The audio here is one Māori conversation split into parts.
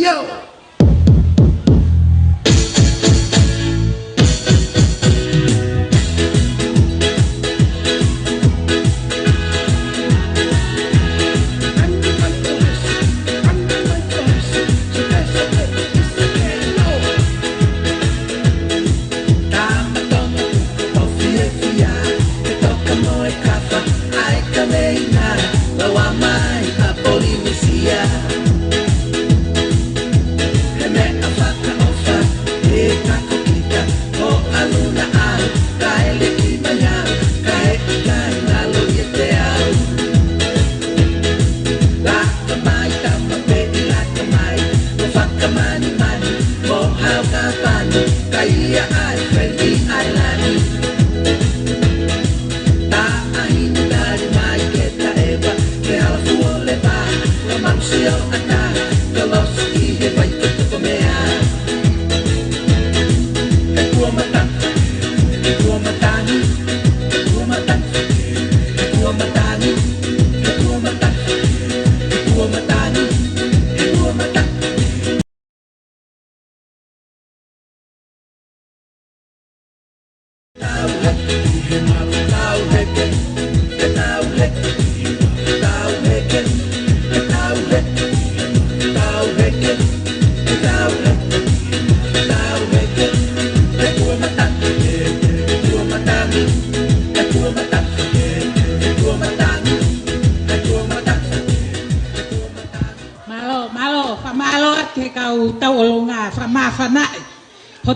Yo!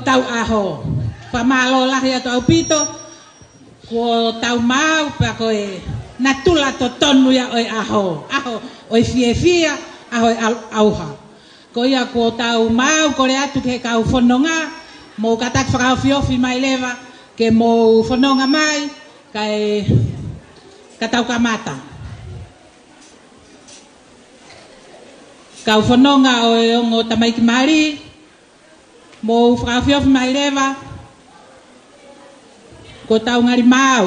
Tau aho fa malo la ya tau pito ko tau mau pa ko e natula to tonu ya oi aho oi fia aho auha ko ia ko tau mau ko le atu ke kau fononga mo katak fra fiofi mai leva ke mo fononga mai kai katau kamata kau fononga o ngo tamai kimari mo frafio mai leva ko tau ngari mau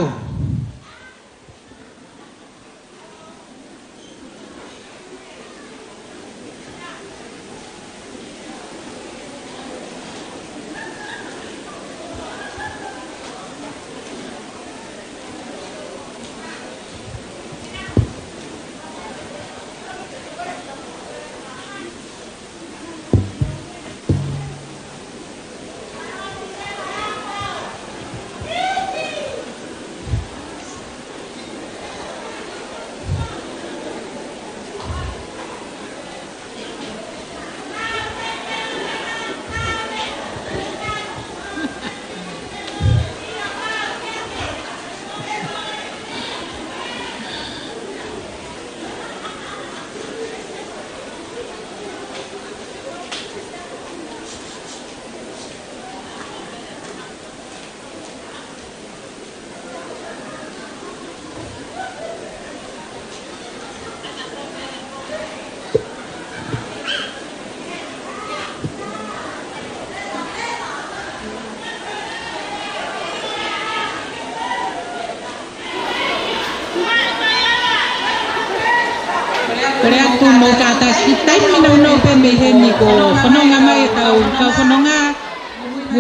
Kaya tu mo kata sitai no pe me heni ko fononga mai tau kau fononga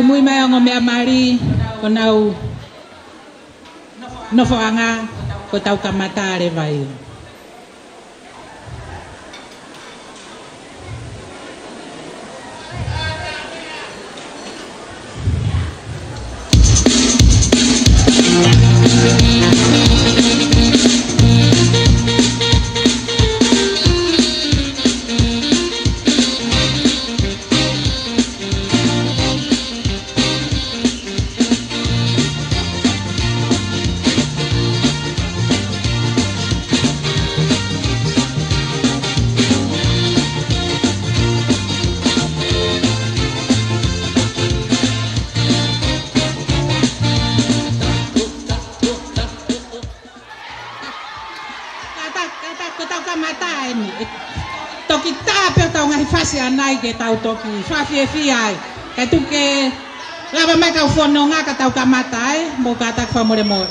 mui mai ngo me amari ko nau no foanga ko tau kamata re vai toki tape tau ngai fase anai ke tau toki fa fi ai ka tu ke lava mai ka fononga ka tau kamata ai mo ka tak fa more more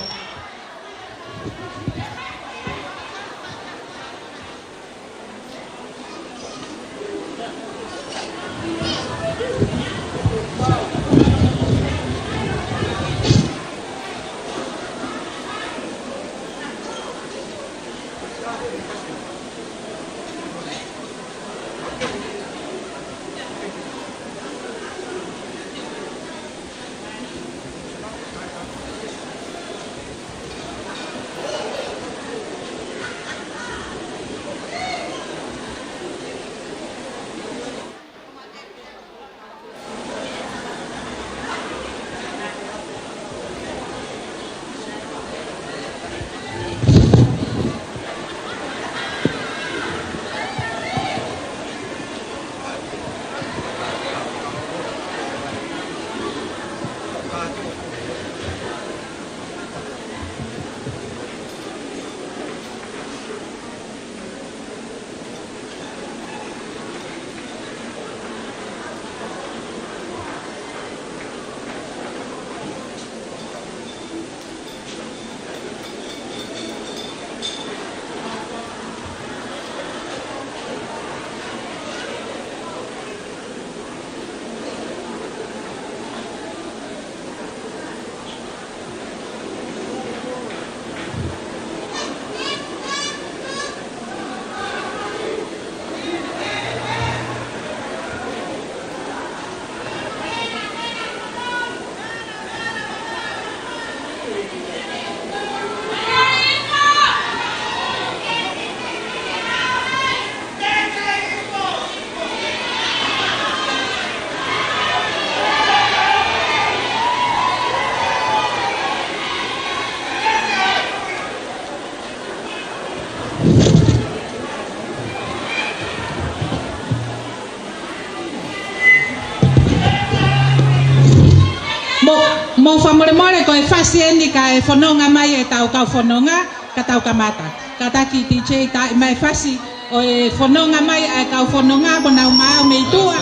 mo famore ko e fasieni ka e fononga mai e tau ka fononga ka tau ka mata ka ta ki ti che ta mai fasi o e fononga mai e ka fononga bona ma me tua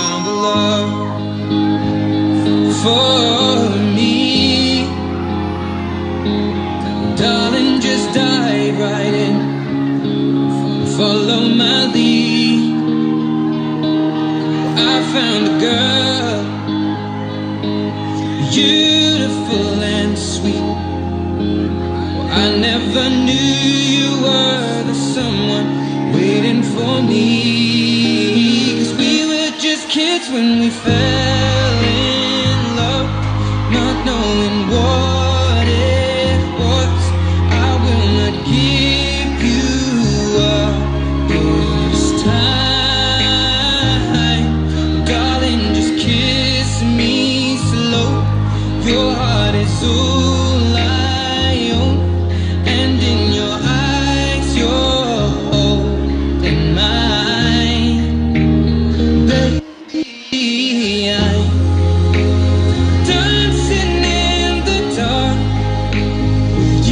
for me, darling, just dive right in, follow my lead. I found a girl, beautiful and sweet. Well, I never knew you were the someone waiting for me, 'cause we were just kids when we fell in love, not knowing what it was. I will not give you up this time, darling, just kiss me slow. Your heart is all I own, and in your eyes you're holding mine. Baby, I'm dancing in the dark,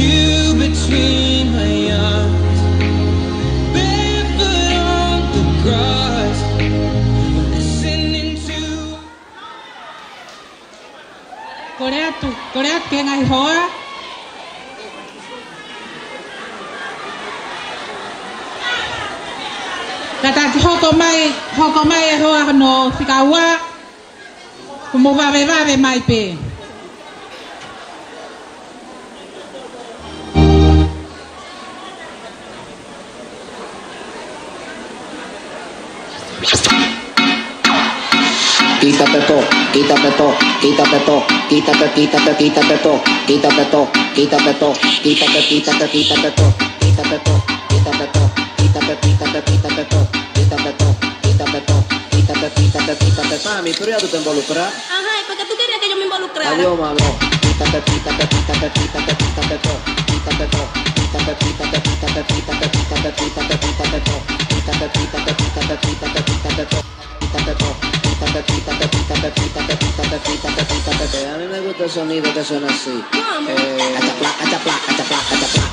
you between my arms, barefoot on the grass, listening to Korea ke ngai hoa kata hoko mai e hoa no fikawa kumo vave mai pe Quítate todo, quítate todo, quítate todo, quítate, quítate, quítate todo, quítate todo, quítate todo, quítate, quítate, quítate todo, quítate todo, quítate todo, quítate, quítate, quítate todo, quítate todo, quítate todo, quítate, quítate, quítate. Mami, pero ya tú te involucras. Ajá, ¿y por qué tú querías que yo me involucrara? Adiós, mami. Quítate, quítate, quítate, quítate, quítate todo, quítate todo, quítate, quítate, quítate, quítate, quítate, quítate, quítate todo, quítate, quítate, quítate, quítate, quítate todo, quítate todo. A mí me gusta el sonido que suena así. Achapla, achapla, achapla, achapla.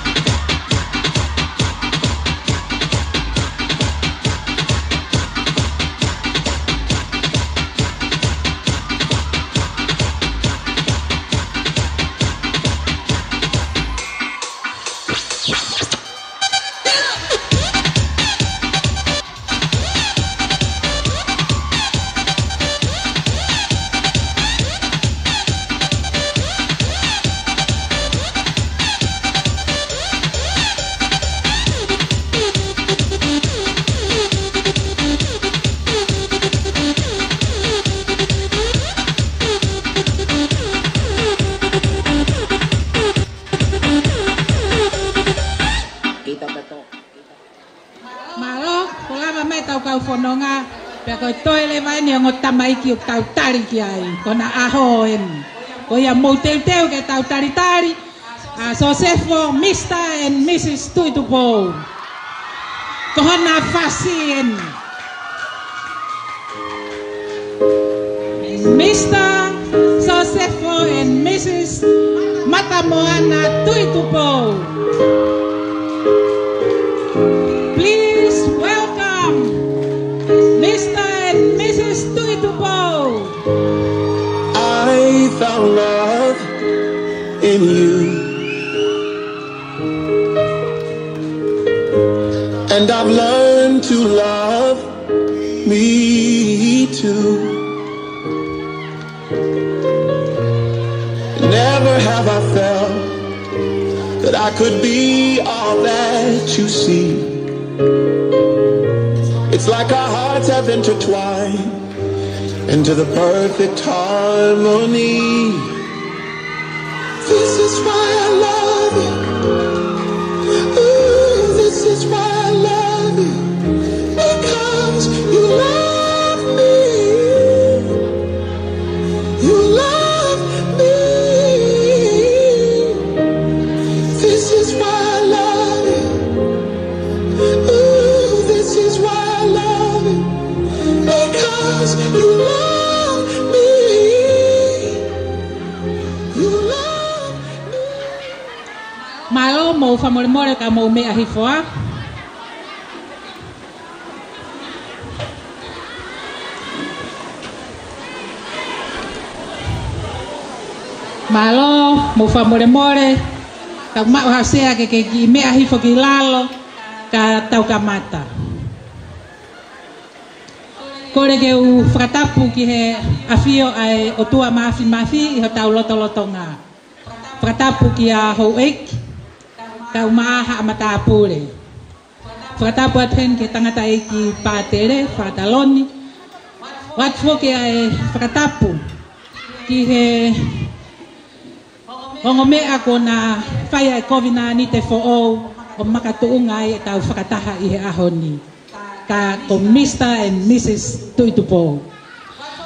fononga pe ko toile vai ni ngo tamai ki tau tari ki ai kona aho en ko ia motel teu ke tau tari tari a so se for Mr. and Mrs. Tuitupo ko hana fasien Mr. Sosefo and Mrs. Matamoana Tuitupo. Please welcome Mr. and Mrs. Tuitupo. I found love in you, and I've learned to love me too. Never have I felt that I could be all that you see. It's like our hearts have intertwined into the perfect harmony. This is why I love you. Ooh, this is why I love you. Because you love me. You love me. This is why I love you. Ooh, this is why I love you. Because you love me. You love mau whamoremore ka mau mea hifoa. Malo, mau whamoremore, ka mau hasea ke ki mea hifo ki lalo, ka tau ka mata. Kore ke u whakatapu ki he awhio ai o tua mafi i ho tau loto ngā. Whakatapu ki a hou eik, ka umaha a matapure. Whakatapu aten ke tangata eiki pātere, whakataloni. Wat whoke ai whakatapu ki he hongo mea ko na whaia e kovina ni te who'ou o makatuunga e tau whakataha i he ahoni. Ka ko Mr. and Mrs. Tuitupo.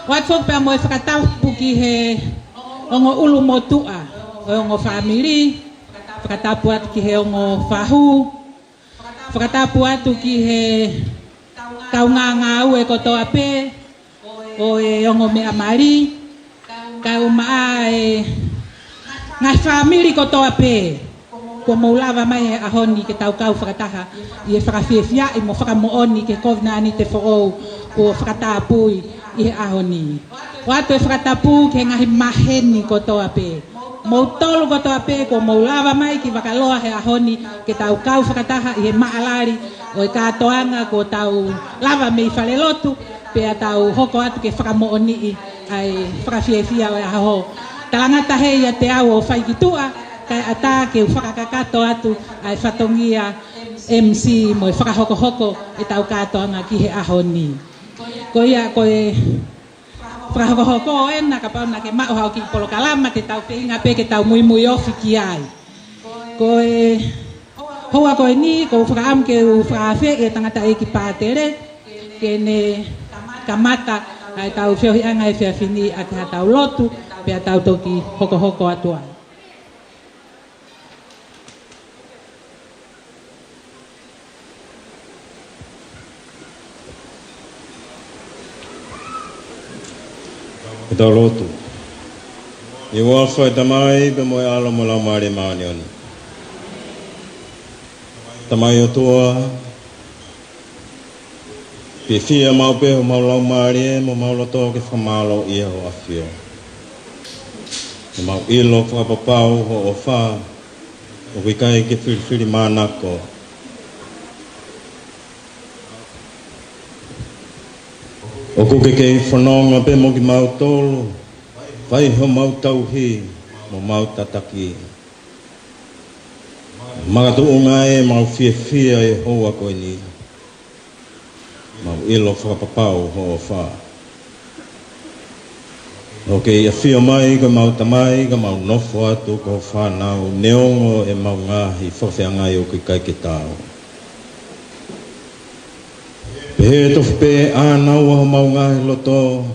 Wat whoke pia mo e whakatapu ki he hongo ulu motua, o hongo family, whakatapu atu ki he hongo whahu, whakatapu atu ki he kaunganga ue kotoa pe, o e hongo mea mari, kaumaa e ngai family kotoa pe, ko maulava mai e ahoni ke tau kau whakataha, i e whakawhiawhia i mo whakamooni ke kovina ni te who'ou ko whakatapui i he ahoni. Watu e whakatapu ke ngahi maheni kotoa pe. Mau tolu kotoa pe ko maulava mai ki wakaloa he ahoni ke tau kau whakataha i he maalari o e katoanga ko tau lava me i whalelotu pe a tau hoko atu ke whakamooni i ai whakawhiawhia o e aho. Talangata hei a te au o whaikitua, kai ata ke whakakakato atu ai whatongia MC mo e whakahoko-hoko e tau katoanga ki he ahoni. Ko ia ko e whakahoko-hoko e na ka pauna ke mauhau ki polo kalama ke tau peinga pe ke tau mui ofi ki ai. Ko e hoa ko e ni ko whakaam ke whakawhe e tangata e ki pātere ke ne kamata ai tau whiohianga e whiawhini a te hatau lotu pea tau toki hoko-hoko atua. E tau lotu. I wafa e tamai pe moe alo mo lau maare maani oni. Tamai o tua. Pe fia mau pe ho mau lau maare mo mau loto ke whamalo i ho awhio. Mau ilo whakapapau ho o wha, o wikai ke whiriwhiri mānako. O kuke kei whanonga pe mo ki mau tolu, whai ho mau tauhi, mo mau tataki. Magatu unga e mau whia e hoa koe ni. Mau ilo whakapapau ho o wha. Ok, ia whio mai, ka mau tamai, ka mau nofo atu, ka whanau, neongo e mau ngahi, whawhiangai o ki kai ke tau. Pehe tofu pe ānau aho mau ngahi loto,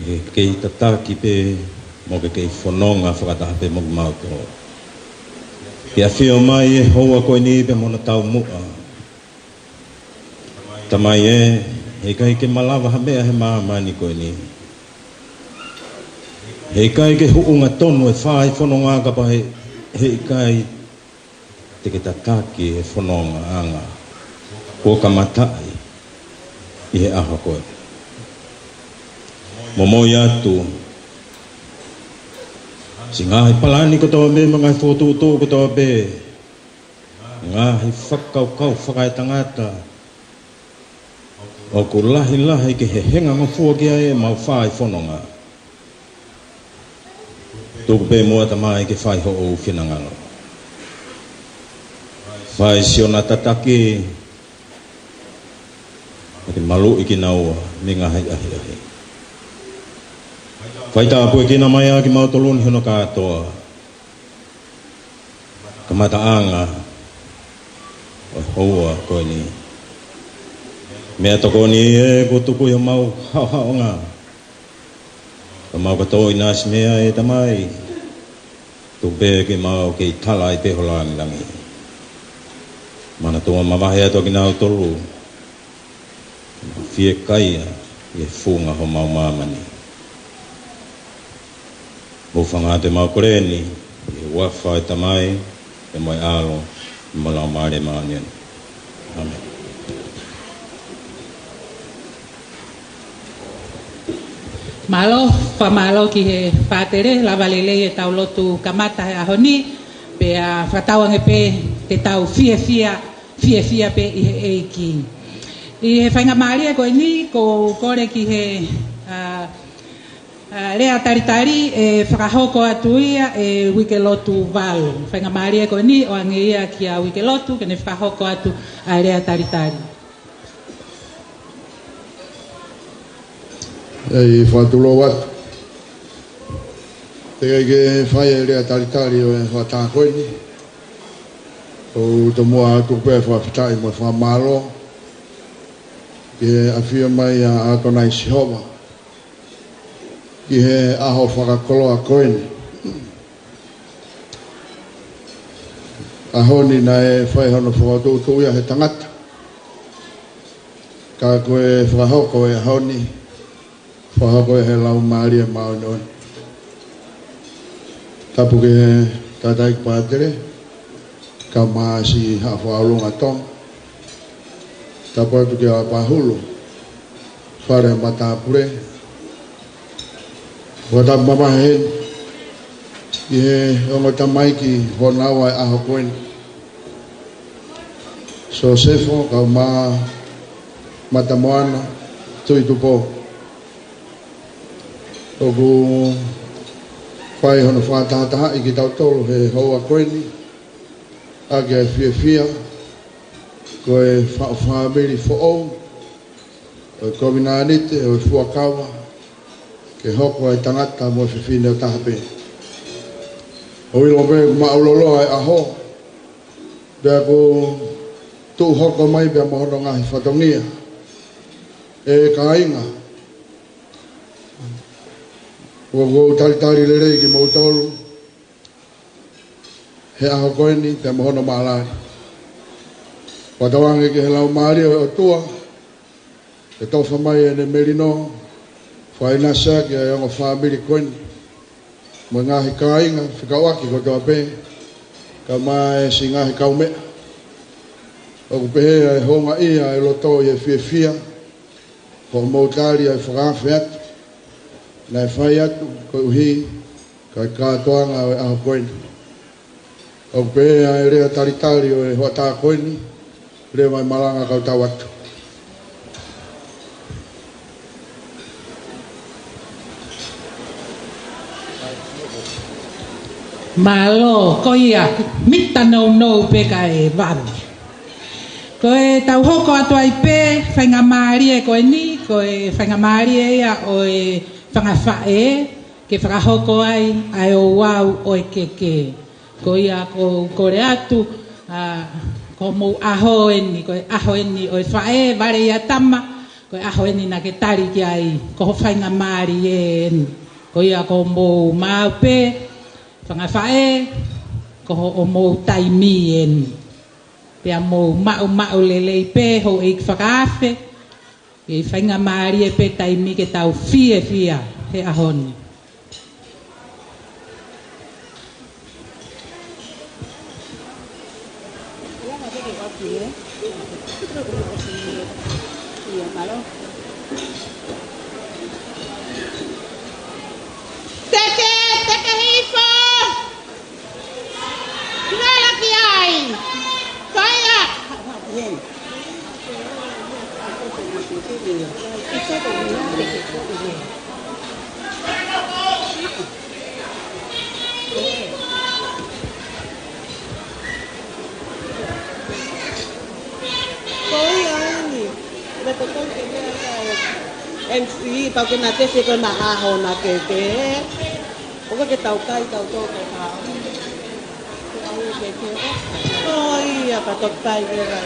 e kei tataki pe, mo ke kei whanonga whakataha pe mo ki mau to. Ia whio mai e hoa koe ni pe mona tau mua. Tamai e, hei kai ke malawa ha mea he maamani koe ni. Hei kai ke huunga tonu e whai whanonga ka pa hei kai te ke tataki e whanonga anga. Ko ka matai i he aha koe. Momoi atu. Si ngahi palani ko toa me, ngai whotuto ko toa be. Ngahi whakau whakai tangata. O ku lahi ke he henga ngofua ki ai e mau whai whanonga. Tuku pe mua tamai ke whai ho o whinangalo. Whai siona tataki. Ake malu iki naua, me ngahai ahi. Whai tāpua ki na mai aki mau toluni hono katoa. Ka mata anga. O hoa koe ni. Mea toko ni e ko tuku i mau hao ngā. Ka mau katoa i nasi mea e tamai. Tupe ke mau ke tala i peho langi. Mana toa mawahe ato ki nau tolu. Fie kaia i e funga ho mau mamani. Mo whanga te mau koreni. I wafa e tamai, e mai alo, I malau maare maanian. Amen. Malo, whamalo ki he whātere, lava lelei e tau lotu kamata he ahoni, pe a whatauang e pe te tau fia pe I he eiki. I he whainga maaria koe ni, ko kore ki he rea taritari e whakahoko atu ia e wike lotu walu. Whainga maaria koe ni, o ange ia ki a wike lotu, kene whakahoko atu a rea taritari. Ei whatulo watu. Te ke whai e rea taritari o e whatā koeni. O te mua atu pēr whawhitai mo whamaro. Ki he awhia mai a atonai Sihova. Ki he aho whakakoloa koeni. Ahoni na e whai hono whakatūtū ia he tangata. Ka koe whakahoko e ahoni. Whahako e he lau maaria maonoe. Tapu ke he tātai pātere, ka maasi hawhaolunga tong. Tapu atu ke a pahulu, whare matapure. Wata mamahen, I he ongo tamaiki honawa e aho koen. So sefo ka matamoana, tui tupo. Oku whai hono whātātaha I ki tau tolu he hoa koeni. Ake ai fia. Koe whaamiri who'ou. O komina anite o fuakawa. Ke hoko ai tangata mo whiwhine o tahape. O ilo pe maulolo ai aho. Bea ko tu hoko mai bea mohono ngahi whatongia. E ka inga. Ko tari lerei ki mautolu. He aho koeni te mohono maalari. Watawange ki he lau maari o tua. Te tofa mai e ne merino. Whainasa ki a yongo whaamiri koeni. Mo ngahi kāinga, whikawaki ko toa pe. Ka mai si ngahi kaumea. Oku pehe e honga ia e loto I e fia. Ko mautari e whakawhi atu. Nai whai atu, ko uhi, kai kātoanga o e aho koeni. O pēa e rea taritari o e hoatā koeni, rea mai malanga kau tau atu. Malo, ko ia, mita nou peka e waru. Ko e tau hoko atu ai pē, whainga maarie koe ni, ko e whainga maarie ia o e whangawhae, ke whakahoko ai o wau o e keke. Ko ia ko kore atu, ko mou aho eni, ko e aho eni o e whae, ware ia tama, ko e aho eni na ke tari ki ai, ko whainga maari e eni. Ko ia ko mou maupe, whangawhae, ko o mou taimi eni. Pea mou mau lelei pe, ho e whakawhe, e whainga maari e pe taimi ke tau fia he ahoni. Teke hifo! Kinala ki ai! Kaya! MC tau ke na te se ko na aho na ke te o ke tau kai tau to ko ka au ke ke oi ya ka to kai ke ra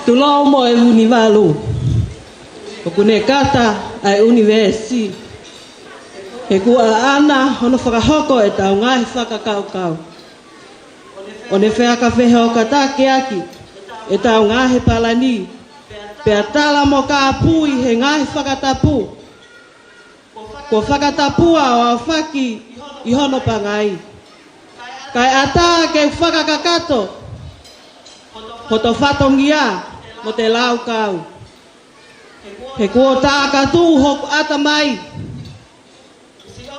Tulou mo e univalu. O kune kata ai universi. E kua ana hono whakahoko e tau ngahi whakakaukau. O ne wheaka wheho katake aki e tau ngahi palani. Pea tala mo ka apui he ngahi whakatapu. Ko whakatapua o au whaki i hono pangai. Kai ata ke whakakakato. Hoto whatongia mo te lau kau. He kua tāka tū hoku ata mai.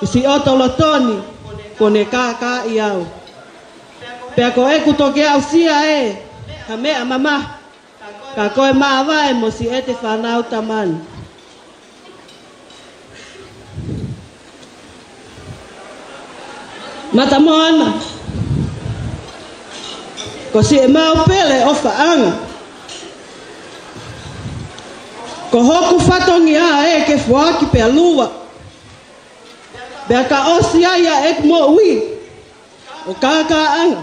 Isi oto lotoni kone kā i au. Pea ko e kutoke au sia e. Ha mea mama. Ka koe maawae mo si e te whanau tamani. Mata moana. Ko si e mau pele o whaanga. Ko hoku whatongi a e ke whaaki pea lua. Bea ka osi aia e mo ui. O kākaanga.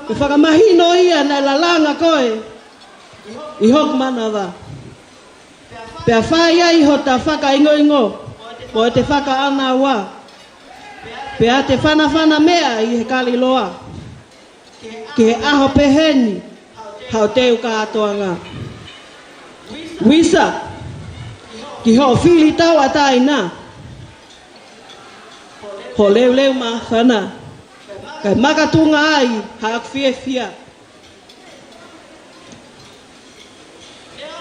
Ko whakamahino ia na lalanga koe. I hoku mana wa. Pea whai ai ho ta whaka ingo ingo. Po e te whaka ana wa. Pea te whana mea i he kali loa. Ke he aho peheni. Hau teu ka atoanga. Wisa. Ki ho whili tau atai na. Ho leu ma whana. Kai makatunga ai haak fia.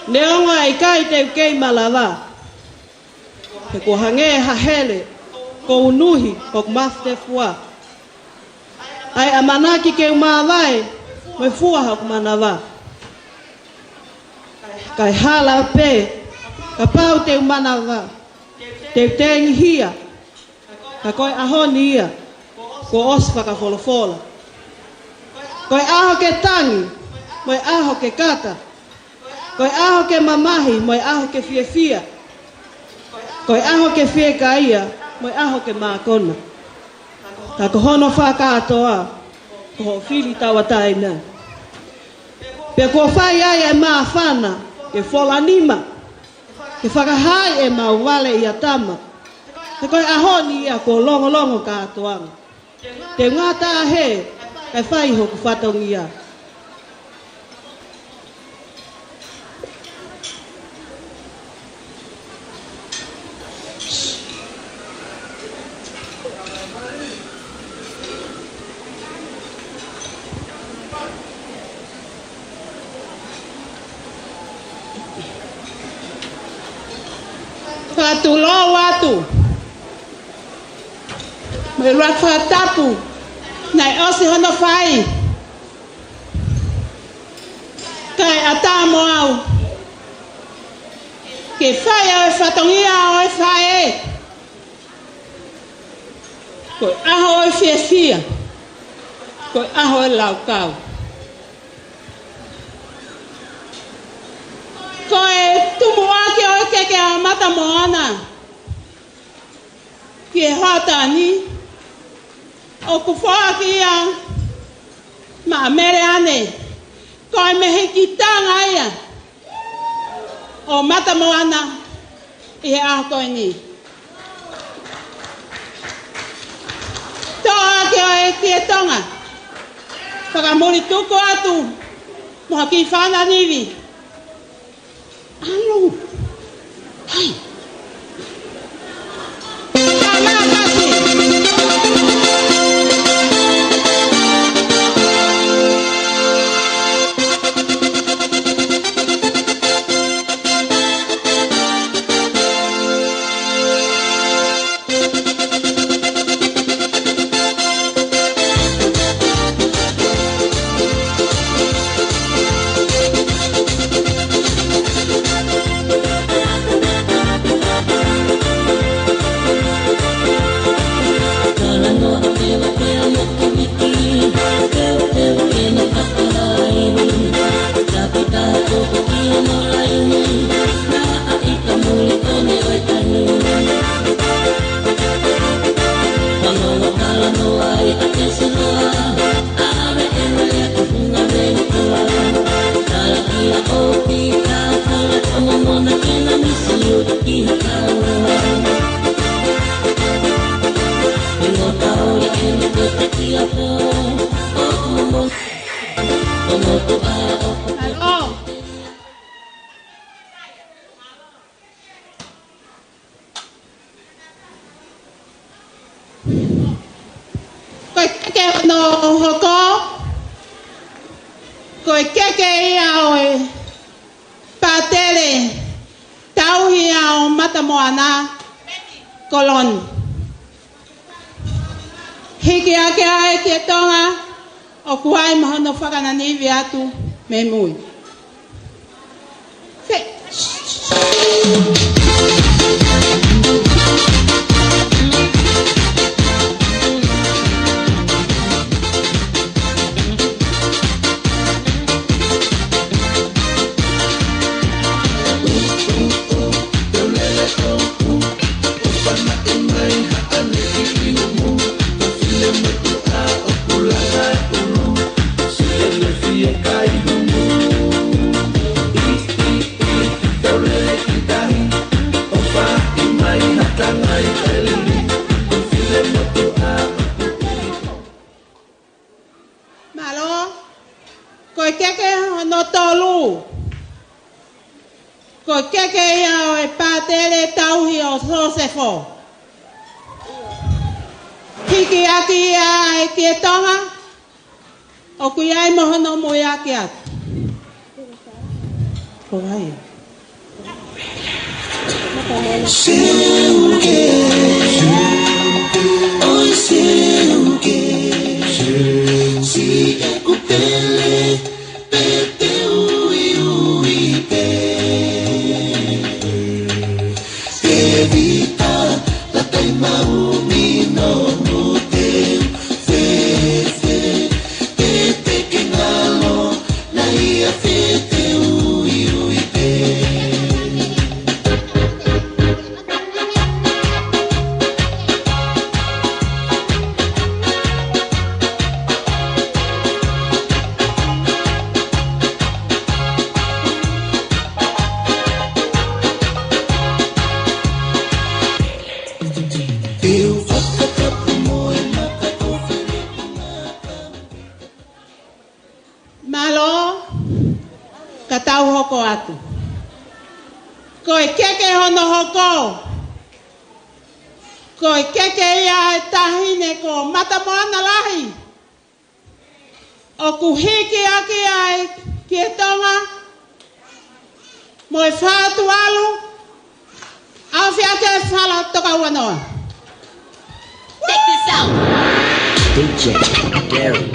Neonga i kai teu kei malawa. He ko hange hahele. Ko unuhi o mafte fua. Ai amanaki ke umawai, mai fuaha kumanawa. Kai hala pe, ka pau te umanawa. Te tengi hia, ka koe ahoni ia, ko ospa ka folofola. Koe aho ke tangi, moi aho ke kata. Koe aho ke mamahi, moi aho ke fia. Koe aho ke fie ka ia, moi aho ke mākona. Ka kohono whakatoa, ko ho fili tawa taina. Pea kua whai ai e maa whana, ke whola nima, ke whakahai e mau wale ia tama. Te koe ahoni ia ko longo katoanga. Te ngata he, kai whai hoku whatongi ia. Whatu lo watu. Me ruat whatapu. Nai osi hono whai. Kai ata mo au. Ke whai au e whatongia au e whai e. Koe aho o e fia. Koe aho e lau kau. Koe tumu ake o e keke a mata moana. Kie hata ni. O kufoa ki ia. Ma mere ane. Koe mehe ki tanga ia. O mata moana. Ihe aho koe ni. Toa ake o e kie tonga. Whakamuri tuko atu. Moha ki whana niwi. Alo. Hai. Kama kasi. Koe keke ia oe patele tauhi au mata moana koloni. Hiki ake ae ke tonga o kuai mahono whakananiwi atu me mui. Ko keke ia o e pātere tauhi o Sosefo. Hiki aki ia e kie tonga, o kui ai mohono mui aki atu. Ko vai. Silke, oi silke, Malo, katau hoko atu. Koe keke hono hoko. Koe keke ia e tahine ko matamoana lahi. O kuhiki aki ai ki tonga. Moe whātu alu. Au whiake whala toka wanoa. Check this out. DJ Gary.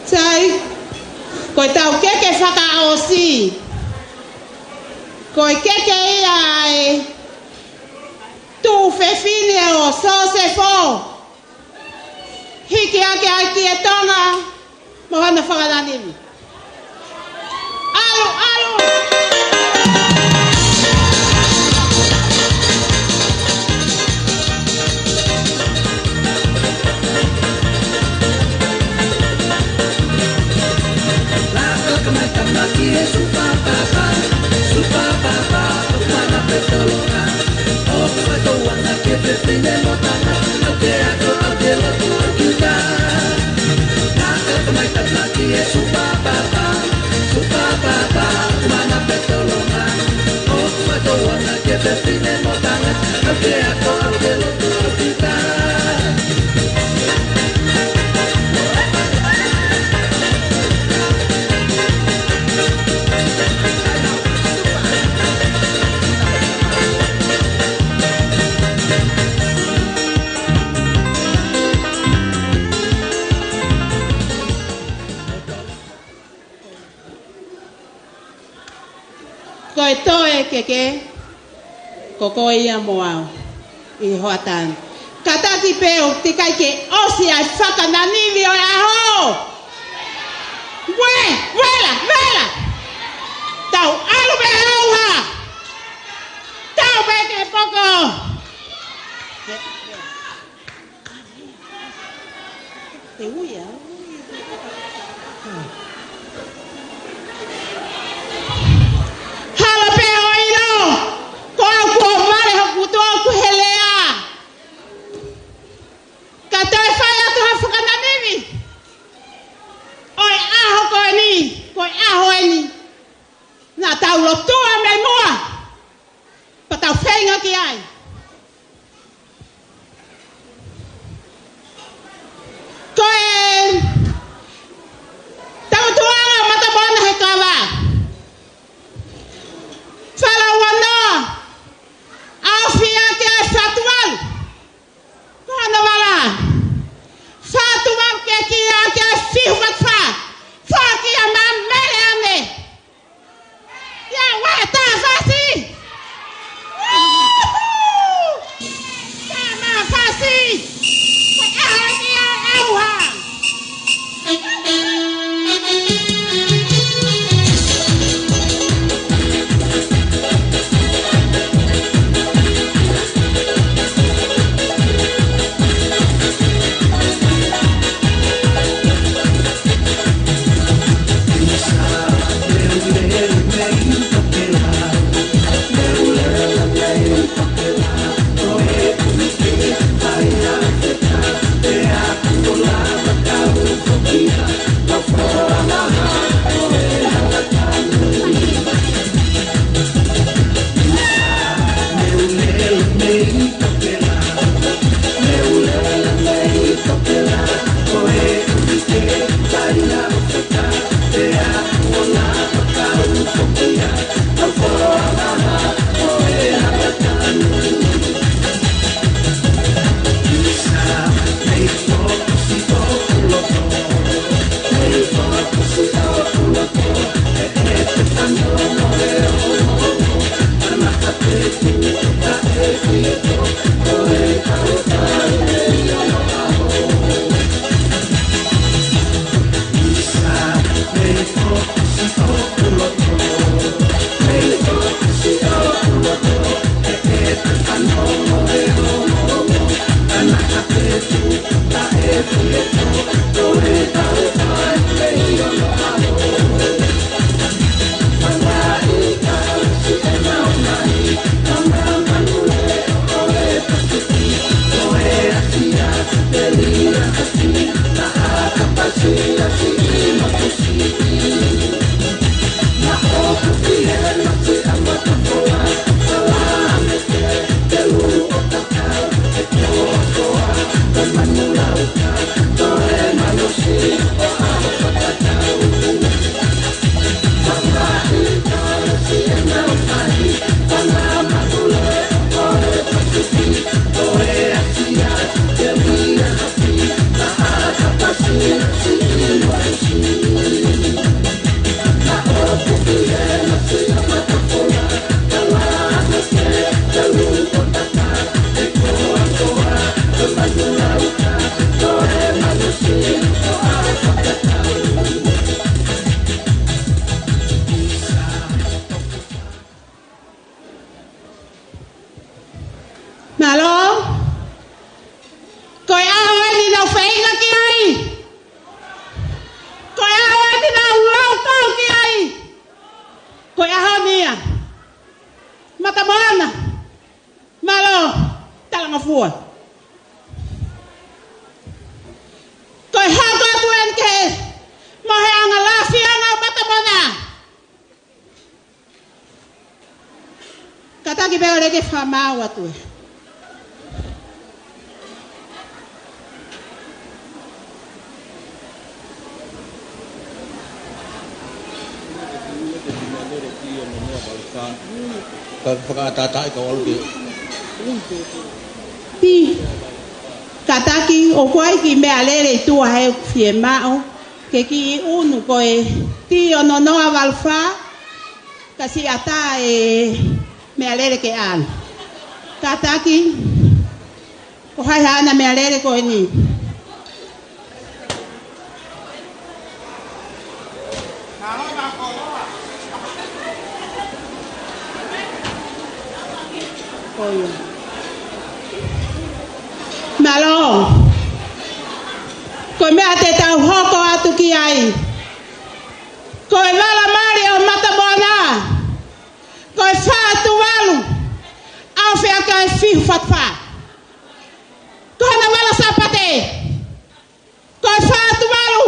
Sai, koe tau keke whakaosi. Koe keke ia e tū whewhine o sose fō. Hiki ake ai ki e tonga, mohana whakananimi. Alu, alu! Koe toe keke, ko koe ia moao I hoatan. Kataki peo tikai ke osi ai whakananiwi o aho. Wela! Tau alu me auha. Tau peke poko. Te uia. Tau lo tua me moa. Pa tau whenga ki ai. Koe tau tuanga mata bona he kawa. Whala wanoa. Au fia ki ai whatual. Koana wala. Whatual ke ki ai ki ai whihuat wha. Wha ki a ma mere ane. Yeah, what? nia. Mata mana. Malo talang afua. Koi haga tuen ke. Mohe anga lafi anga mata mana. Kata ki beore ke fama watu. Ti kataki o kwai ki me alere tu ai fie mao ke ki unu koe ti ono no avalfa kasi ata me alere ke an kataki ko hai hana me alere ko ni oyo malo ko me ate tau hoko atu ki ai ko vala mario matabona ko fa tu walu au fe ka fi fatfa ko na wala sapate ko fa tu walu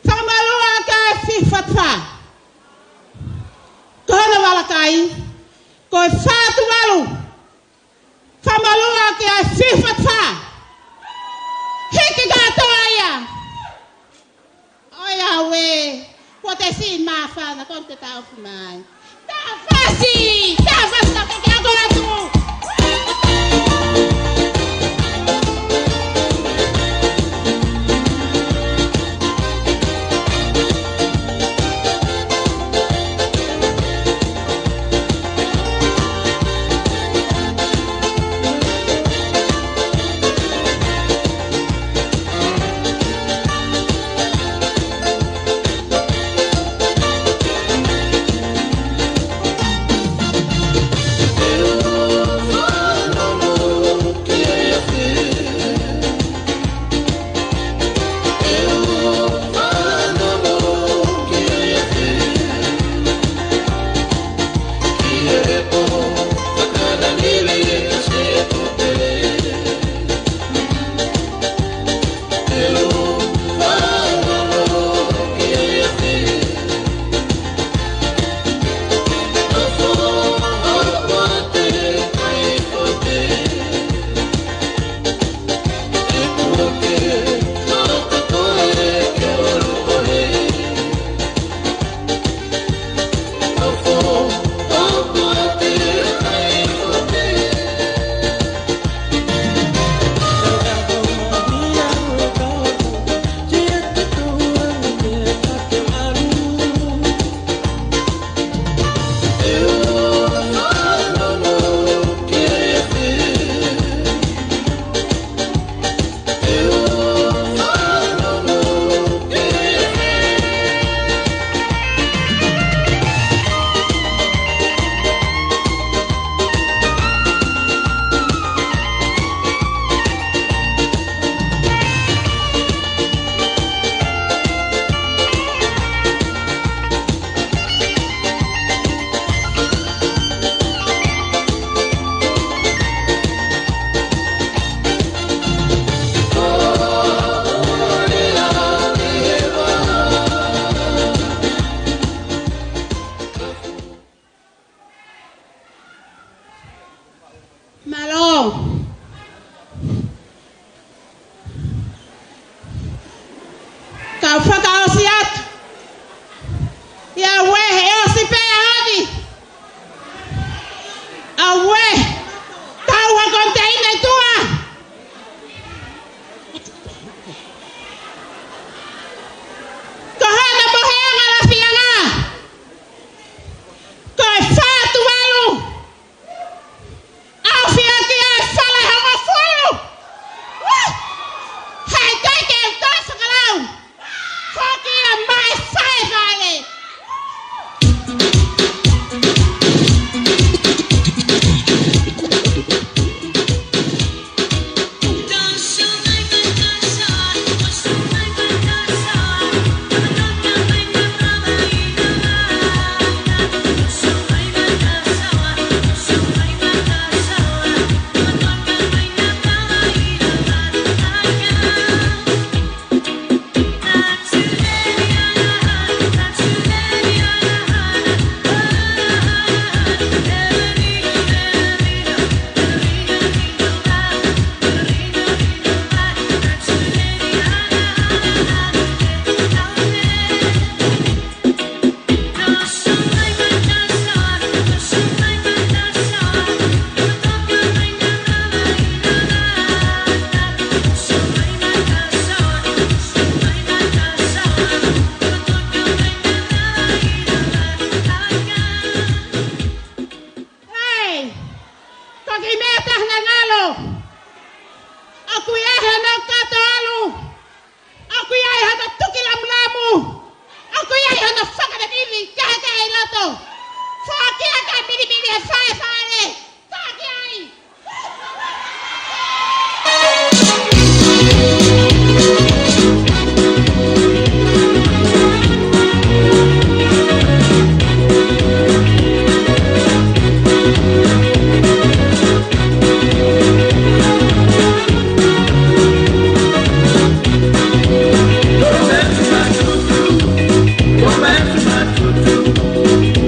fa malu ka fi fatfa ko na wala kai ko fa tu walu fa malu ka fi fatfa hiki gato aya oya we pote si ma fa na konte ta ofumai ta fasi ta ke agora tu loto. Whakia kai biri e whae. Whakia ai.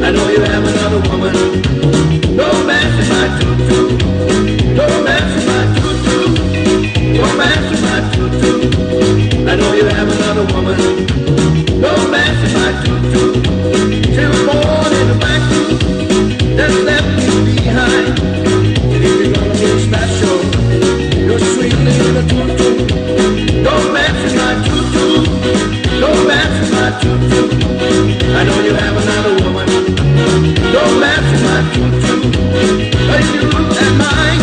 I know you have another woman. Romance is my tutu. Romance is my tutu. Romance is my tutu. I know you have another woman. Romance is my tutu. She was born in the back room, just left me behind. And if you're gonna be special, you're sweet little tutu. Romance is my tutu. Romance is my tutu. I know you have another woman. Don't laugh at my tutu. But if you look at mine,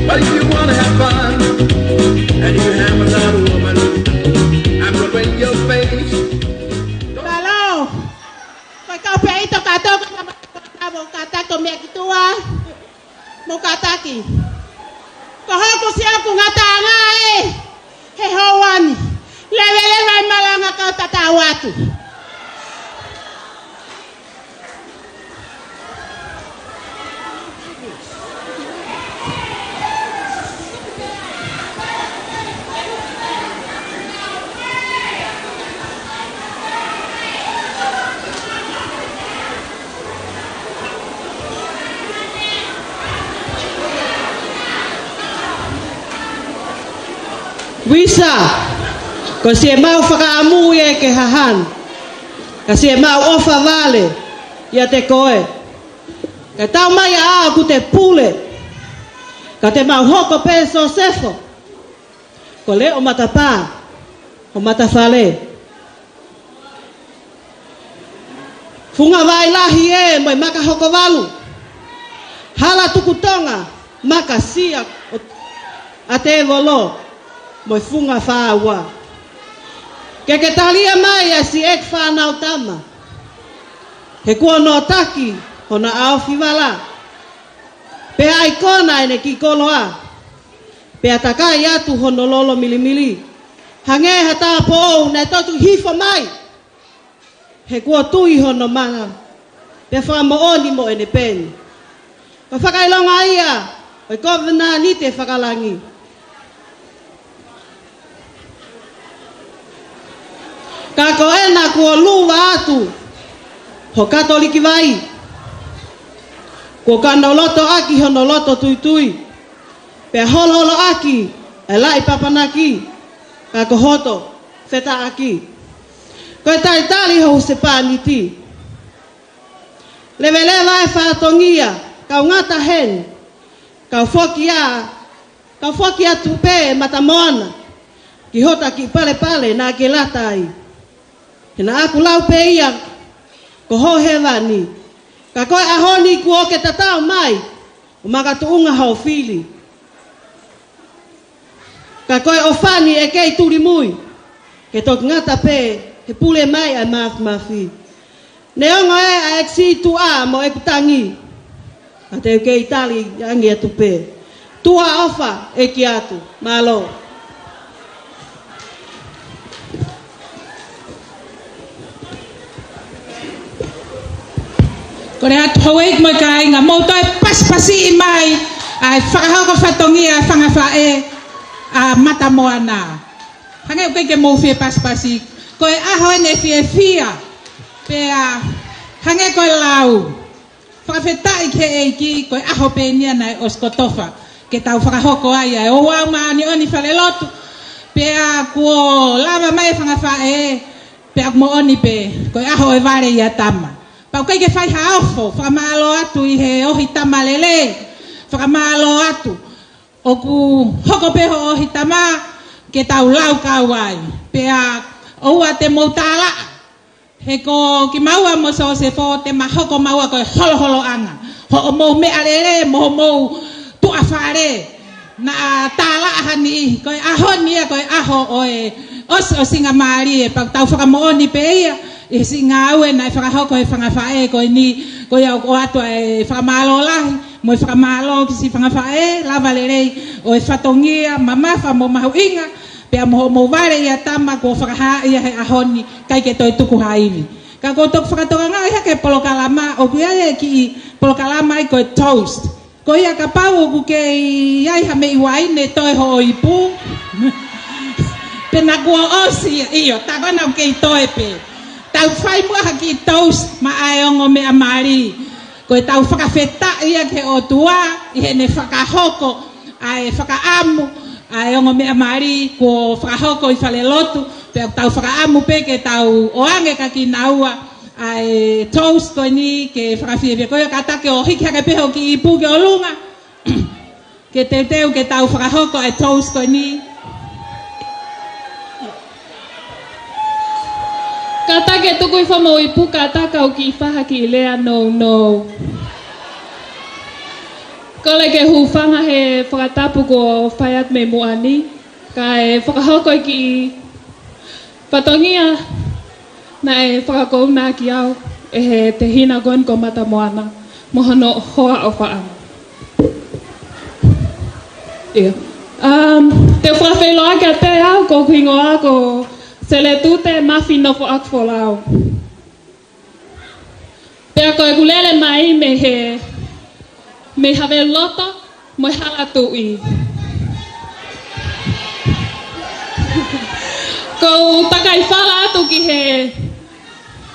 but if you wanna have fun, and you have another woman, I'm gonna win your face. Hello. Kau kau peito kato kau kata kau mek tua. Mau kata ki. Kau aku siap ku ngata ngai. He hawan. Lewe malanga kau tatawatu. Wisa, ko si mau whakaamu e ke hahan, ka si mau ofa vale, ia te koe. Ka tau mai a ku te pule, ka te mau hoko pe so sefo, ko le o matapā, o matawhale. Funga vai lahi e mai maka hoko walu, hala tukutonga, maka sia a te volo. Moi funga whaua. Ke talia mai a si ek whanau tama. He kua no taki, hona ao whiwala. Pe ai kona ene ki koloa. Pe atakai atu honololo milimili. Hange hata po ou ne totu hifo mai. He kua tui hono manga. Pe whamaoni mo ene peni. Ka whakailonga ia, oi kovena ni te whakalangi. Ka ko ena kua luwa atu, ho katoliki vai. Ko kanoloto aki honoloto tui. Pe hololo aki, e lai papanaki, ka ko hoto, feta aki. Ko e taitali ho se pāniti. Lewelewa e whātongia, kau ngata hen, kau whoki atu pe matamoana, ki hota ki pale na ke latai. Hena aku lau pe ia, ko ho hewa ni. Ka koe ahoni ku o ke tatau mai, o maka tuunga hau fili. Ka koe o fani e kei turi mui, ke tok ngata pe, he pule mai a mafi. Neonga e a eksi tu a mo e kutangi, a te ke itali angi atu pe. Tua ofa e ki atu, malo. Kore atu hauek mo ka inga mauto e paspasi i mai ai whakahauka whatongia whangawae a matamoana. Hange uke ke mouwhie paspasi. Koe aho ene fia pe a hange koe lau. Whakawhetai ke eiki koe aho pe nia nai oskotofa. Ke tau whakahoko ai ai o wau maani oni whale lotu. Pe a kuo lava mai whangawae pe a mo oni pe koe aho e vare ia tama. Pau kai ke whai haofo, whakamalo atu i he ohi tama lele, whakamalo atu. O ku hoko peho ohi tama, ke tau lau kauai. Pea oua te moutala, he ko ki maua mo so se po te mahoko maua koe holo anga. Ho o mou mea lele, mo mou tuafare, na tala ahani, koe aho nia koe aho oe os o singa maari e pau tau whakamooni pe ia, I si ngā ue nai whakahoko e whangawhae ko ni ko ia o atua e whakamalo lahi mo e whakamalo ki si whangawhae lava le rei o e whatongia mamafa mo mahu inga pea mo vare ia tama ko whakaha ia he ahoni kai ke toi tuku haini ka ko tok whakatoka ngā ia ke polokalama o kuia e ki polokalama i ko e toast ko ia ka pau ku ke iai ha me iwaine toi ho i pu pena kua osi iyo takona ke i toi pe tau whai mua haki toast ma aiongo me amari ko e tau whakawheta ia ke o tua i hene whakahoko ai whakaamu aiongo me amari ko whakahoko i whale lotu pe tau whakaamu pe ke tau oange ka ki naua ai toast ko ni ke whakawhiewhia ko ia kata ke o hiki hake peho ki ipu ke o lunga ke teu ke tau whakahoko ai toast ko ni Kata ke tuku i whamau i puka takau ki i whaha ki i lea no. Kole ke hufanga he whakatapu ko whaiat me muani. Ka e whakahoko ki i whatongia na e whakakou nā ki au e he te hina gon ko mata moana. Mohano hoa o whaanga. Te whawheloa kia te au ko kuingoa ko Sele tute mafi no fo ak fo lao. Pea koe kulele mai me have loto mo hala tui. Ko takai fala atu ki he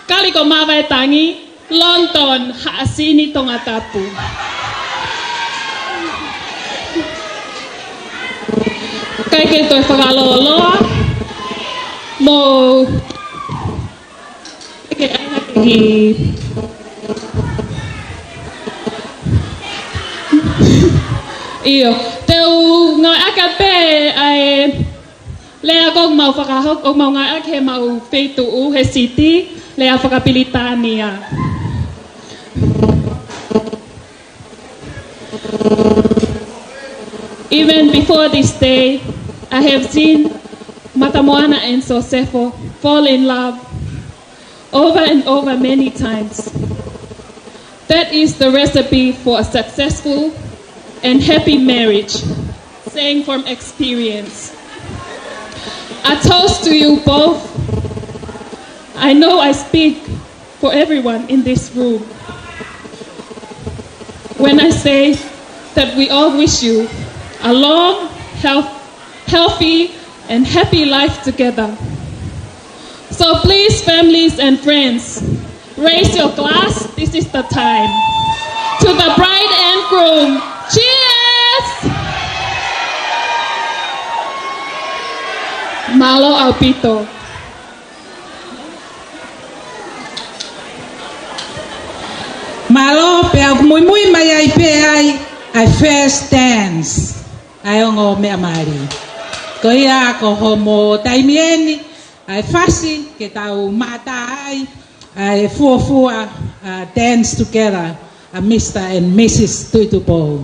kaliko mawai tangi London haasini tonga tapu. Kai ke toi whakaloloa mo ke ana ki iyo teu ngai akape ai lea kong mau whakahok o mau ngai ake mau feitu u he city lea whakapilitania even before this day I have seen Mata Moana and Sosefo fall in love over and over many times. That is the recipe for a successful and happy marriage, saying from experience. I toast to you both. I know I speak for everyone in this room when I say that we all wish you a long, healthy, and happy life together. So please, families and friends, raise your glass. This is the time. To the bride and groom, cheers! Malo Alpito. Malo pe muy mai ai pe ai first dance. Ai ongo me amari. Ko ia ko homo taimieni ai fasi ke tau mata ai fuafua dance together Mr. and Mrs. Tuitupo.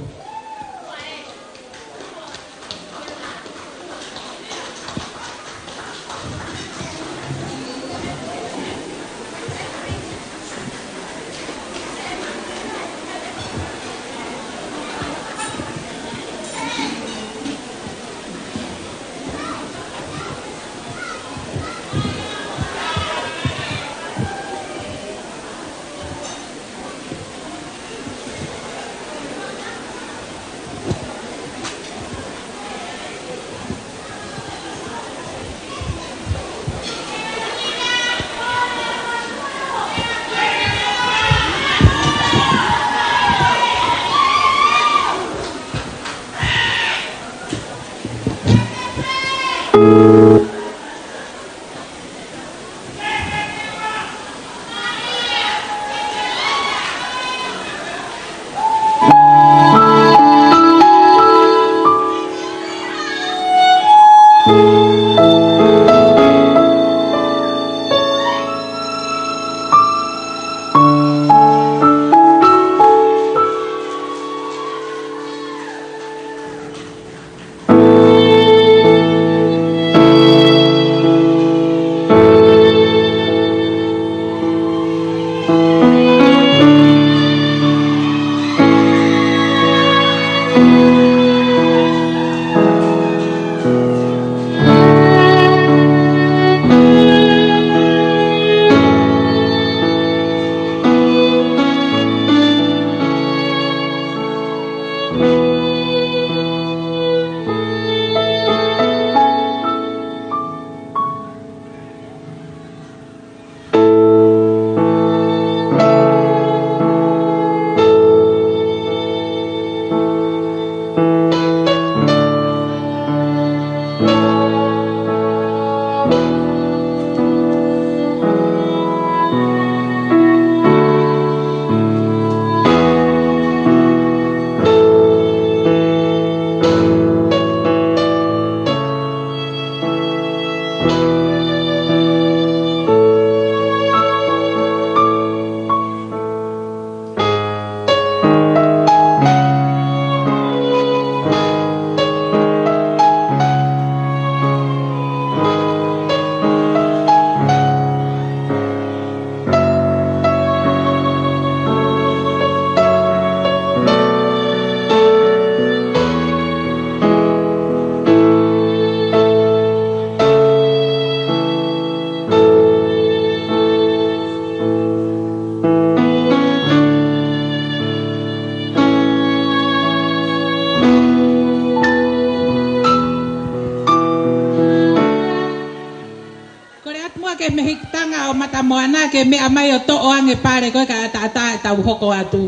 moana ke me amai o to o ange pare ko ka ata tau hoko atu.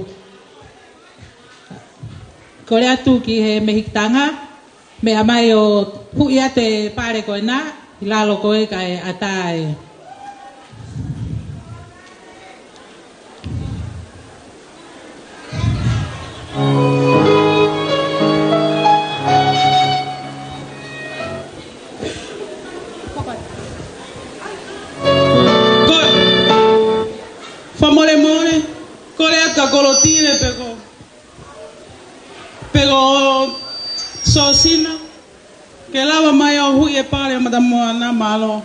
Ko le atu ki he mehitanga me amai o hui ate pare ko na ilalo ko ka ata e. Famole corea colotine pero sosina que lava mayo huye pare madamo na malo.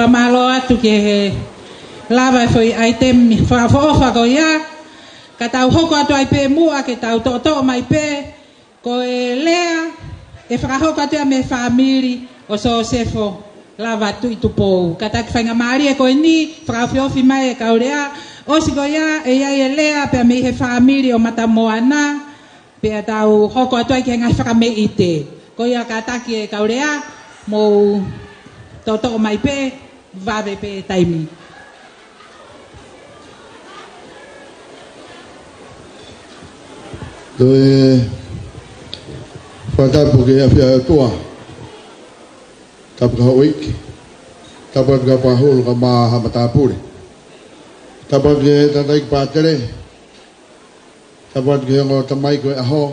Malo atu ke lava foi item fa ko ya ka tau hoko atu ai pe mua ke tau to mai pe ko lea e fa hoko atu me family o so sefo lava tu i tupo ka ta fanga mari e ko ni fra fiofi mai ka urea o si ko ya e ya e lea pe me he family o mata moana pe tau hoko atu ai ke nga fra me ite ko ya ka ta ki ka urea mo to mai pe vave pe taimi. Tôi phát ra một cái phía tua, tập cái hội, tập cái phá hul cái mà ham ta puri, tập cái ta đây bắt cái, tập cái ngõ tam mai cái aho,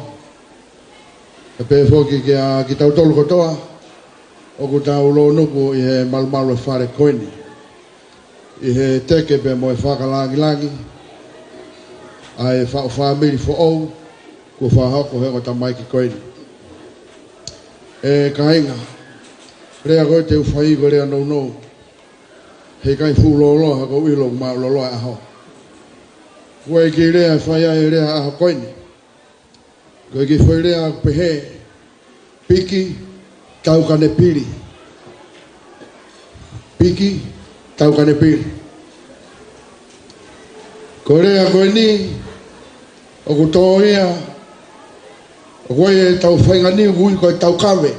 tập cái phố cái tàu tol cái toa. O ku tau lo nuku i he malmalo whare koini. I he teke pe mo e whakalangi-langi. A e whamiri fo ou, ku whahako he o tamai ki koini. E kainga, rea koe te uwhaigo rea nou. He kai fu lolo ha ko ilo ma lolo aho. Koe ki rea whaia e rea aho koini. Koe ki whai rea pehe, piki, tau kane piri. Piki, tau kane piri. Korea koe ni, o ku tō ia, o koe e tau whainga ni, ui koe tau kawe.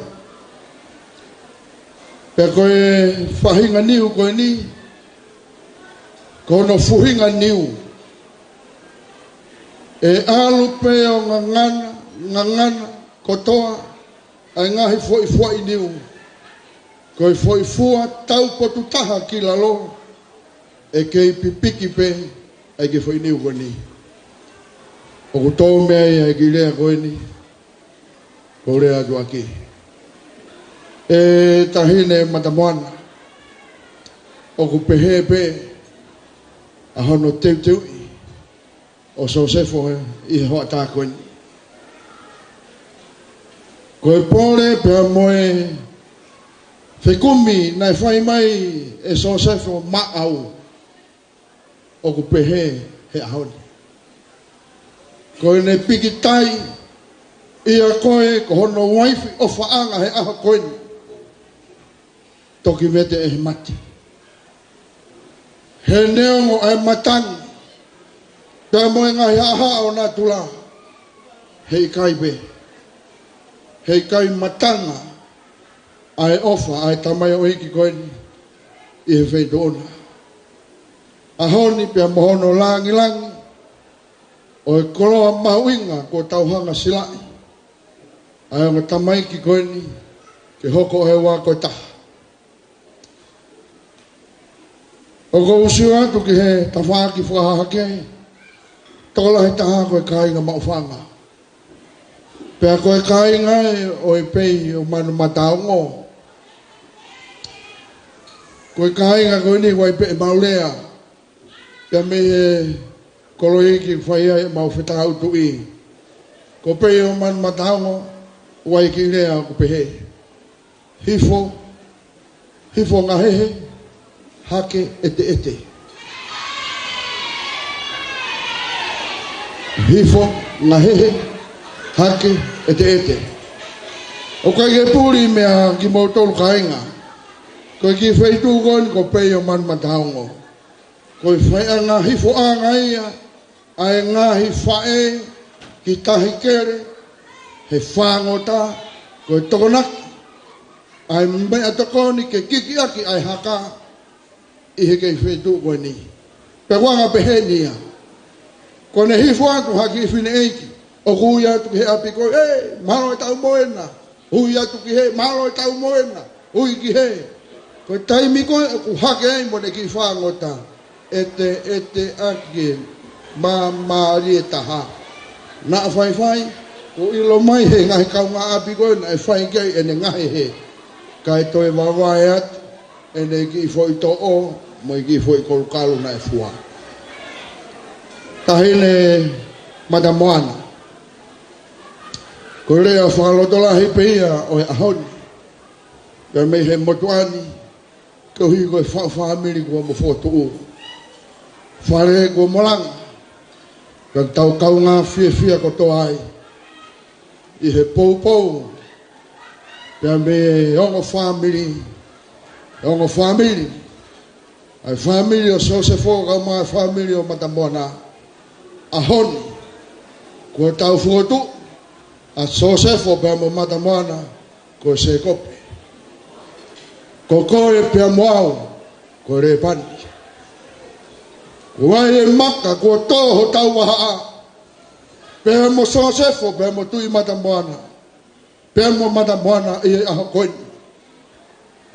Pea koe whahinga niu koe ni, kono fuhinga niu. E alu pe o ngangana, kotoa, ai ngahi foi niu. Koe foi fua tau potu taha ki lalo. E kei pipiki pe, ai ke foi niu koe ni. O ku tō mea ai ki rea koe ni, ko rea ku aki. E tahine matamoana, o ku pehe pe, a hono teu o so sefo i hoa tā koe ni. Koe pole pia moe whekumi nai whai mai e so sefo maau o ku pehe he ahoni. Koe ne piki tai ia koe ko hono waifi o whaanga he aha koe ni. Toki mete e he mati. He neongo e matangi. Pia moe ngahi aha o nā tula. Hei kai pe. Hei kai matanga. Ai ofa, ai tamai o hiki koe ni. I he whei doona. Ahoni pia mohono langi. O e koloa mahuinga ko tauhanga silai. Ai o tamai ki koe ni. Ke hoko he wā koe taha. O ko usiu atu ki he tawhaki whakahake. tola he taha koe kāinga maufanga. Pea koe kāinga o e pei o manu mataongo. Koe kāinga koe ni koe pe maulea. Pea me e koloiki whaia e mau whetaka utu i. Ko pei o manu mataongo, wai ki lea ko pehe. Hifo ngā hehe, hake ete. Hifo ngā hehe, hake ete. O kai ke pūri mea ki mau tolu kāinga. Koe ki whaitu koe ko pei o manu mataongo. Koe whaia ngā hifo a ngā ia, ai ngā hi whae ki tahi kere, he whangota, koe tokonaki. Ai mea tokoni ke kiki aki ai haka, i he kei whaitu koe ni. Pe wanga pehe nia. Ko ne hifo atu haki i whine eiki. O hui atu ki he api koe, malo e tau moena. Hui atu ki he, malo e tau moena. Hui ki he. Koe taimi koe, ku hake ei mo ne ki whangota. Ete aki ma rie taha. Na whai, ko ilo mai he ngahi kau ngā api koe, na e whai kei ene ngahi he. Kai toi wawai atu, ene ki fwoi to o, mo i ki fwoi kolukalu na e fua. Tahine madamoana. Ko rea whakalotola hi peia o e ahoni. Pea mei he motuani, ko hi koe whaamiri kua mo fotu u. Whare kua molanga. Ka tau kau ngā fia ko to ai. I he pou. Pea me ongo whaamiri. Ai whaamiri o Sosefo kau mai whaamiri o madamoana. Ahoni, kua tau fuotu, a Sosefo pea mo matamoana, ko se kope. Ko koe pea moau, ko re pani. Kua e maka, kua toho tau wahaa. Pea mo Sosefo, pea mo tui matamoana. Pea mo matamoana i e aho koini.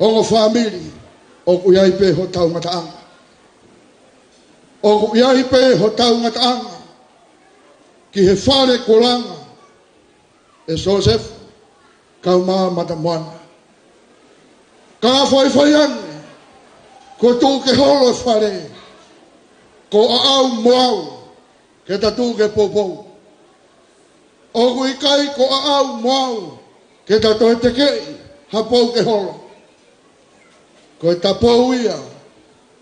Ongo whamiri, o kuiai pe ho tau ngataanga. O kuiai pe ho tau ngataanga. Ki he whare kolanga e Joseph kau maa matamoana. Ka whai ane, ko tū ke holo whare, ko a au moau, ke ta tū ke popou. O kui kai ko a au moau, ke ta toi te kei, hapou ke holo. Ko e ta pou ia,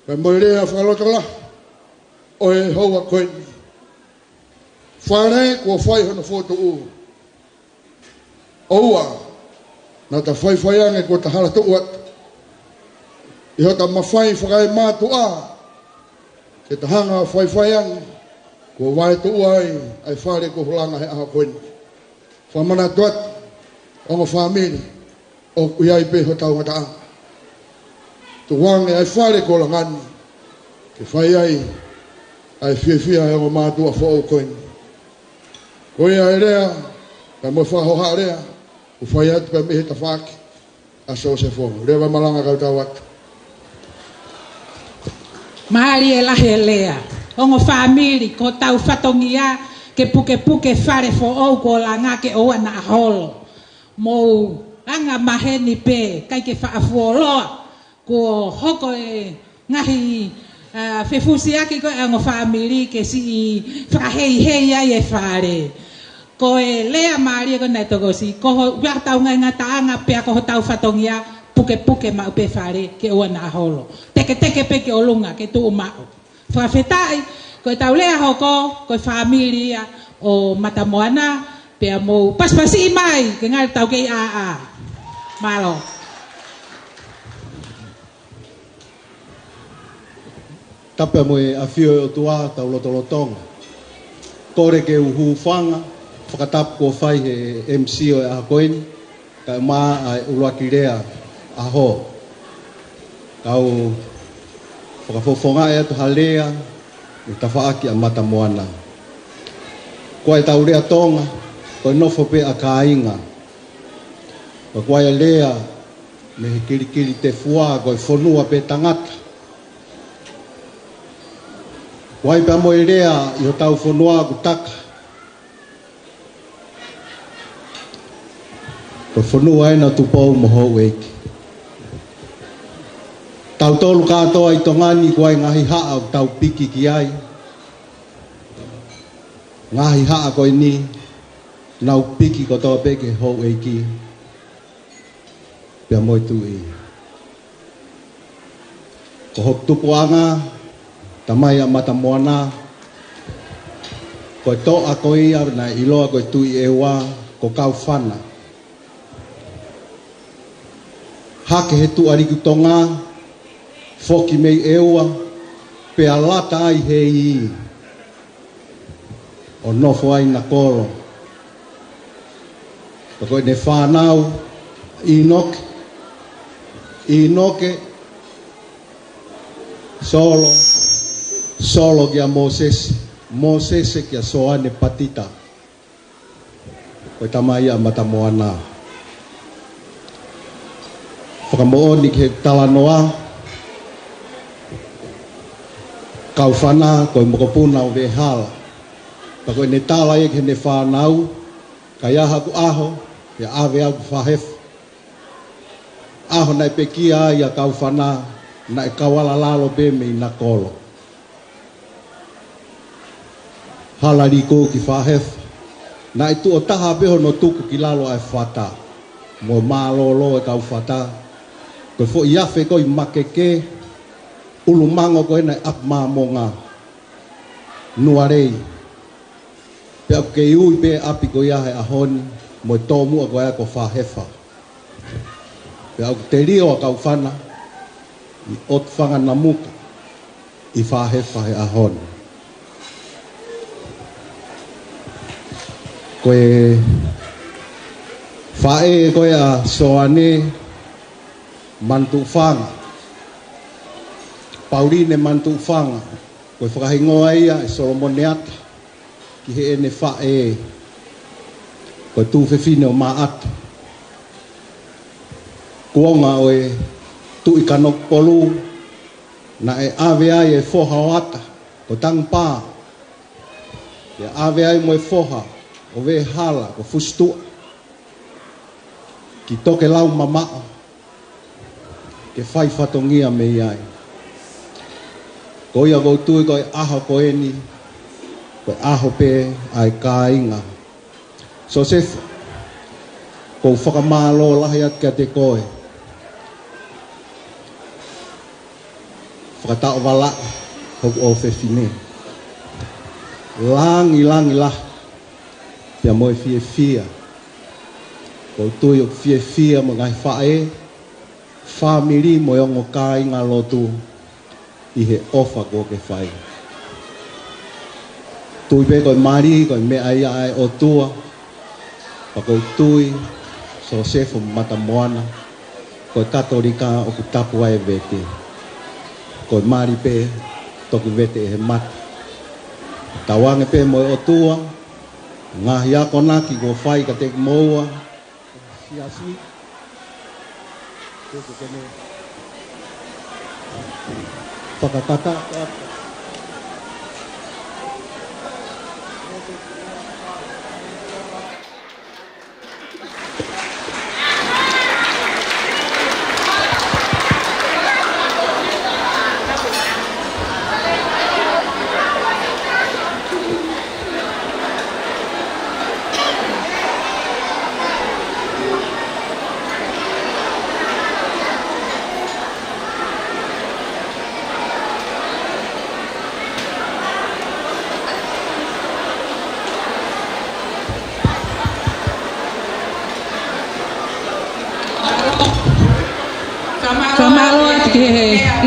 pe moirea whalotola, o e hoa koeni. Whare kua whai hono whoto u. Oua, na ta whai ange kua ta hala tu uat. I hota mawhai whakai mātu a. Ke ta hanga whai ange, kua wai tu uai, ai whare kua hulanga he aha koini. Whamana tuat, ongo whamiri, o kuiai pe hota unga ta anga. Tu wange ai whare kua langani, ke whai ai fia e ongo mātu a whao koini. Koe ai rea, ka mo whahoha rea, u whai atu ka mehe ta whaki, a Sosefo. Rewa malanga kau tau atu. Maari e lahe lea, ongo whamiri, ko tau whatongia, ke puke whare fo au ko la ngā ke oa na aholo. Mou anga maheni pe, kai ke whaafuoloa, ko hoko e ngahi whewhusi aki ko e ongo whamiri, ke si whakahei ai e whare. Ko e lea maari e ko nei toko si, ko ho tau ngā taanga pea ko ho tau whatongia, puke mau pe whare ke oa na aholo. Teke pe ke olunga, ke tu umau. Whawhetai, ko e tau lea hoko, ko e whamiria o matamoana, pea mou paspasi mai, ke ngā tau kei a. Malo. Tape mo e awhio o tua tau lotolotonga. Kore ke uhu whanga, whakatapu ko whai he MC o e ahakoini, ka maa ai uluakirea aho. Kau whakafofonga e atu halea, i tawhaaki a matamoana. Koe tau rea tonga, koe nofo pe a kāinga. Koe lea, me he kirikiri te fua, koe whonua pe tangata. Wai pa mo rea i o tau whanua ku taka. Ko whanua ena tupou mo hou eki. Tau tolu katoa i tongani kuai ngahi haa o tau piki ki ai. Ngahi haa koe ni, nau piki ko toa peke hou eki. Pia moi tu i. Ko hok tupu anga, tamai a mata moana. Koe toa koe ia na iloa koe tui e wā, ko kau whana. Hake he tu ariku tonga, foki mei eua, pe alata ai he i. O nofo ai na kolo. Koe ne whanau, Inoke, Solo kia Moses kia soane patita. Koe tamai a mata moana. Whakamooni ke talanoa. Kau whana koe mokopuna o ve hala. Pa koe ne tala e ke ne whanau. Kai aha ku aho, ia ave au ku whahefu. Aho nai pekia ia kau whana, nai kawala lalo be me na kolo. Hala riko ki whahefu. Nai tu o taha beho no tuku ki lalo ai whata. Mo malolo e kau whata. Koe fo iafe koe makeke. Ulu mango koe nai ap mamonga. Nuarei. Pea ke ui pe api koe ahe ahoni. Mo tō mua koe ako whahefa. Pea te rio a kau whana. I ot whanga na muka. I whahefa he ahoni. Koe whae koe a soane mantu whanga. Paurine mantu whanga. Koe whakahingoa ia e Solomone ata. Ki he ene whae. Koe tūwhewhine o maata. Kuonga oe tu i kanok polu. Na e ave ai e foha o ata. Ko tang pā. E ave ai mo e foha. O ve hala, o fustua. Ki toke lau mamao. Ke whai whatongia me iai. Ko ia kou tui koe aho ko eni. Koe aho pe ai ka inga. So sefa. Kou whakamalo lahi at kia te koe. Whakatao wala. Hok o whewhine. Langi lah. Pia moe fia. Kou tui o fia mo ngai whae. Whamiri mo yongo kai ngā lotu. I he ofa ko ke whai. Tui pe koe mari, koe me ai ai o tua. Pa kou tui, so sefo mata moana. Koe katorika o ku tapu ai vete. Koe mari pe, toku vete e he mata. Tawange pe mo o tua. Ngahi ako naki ko whai ka te moua. Siasi. Toko kene. Whakatata.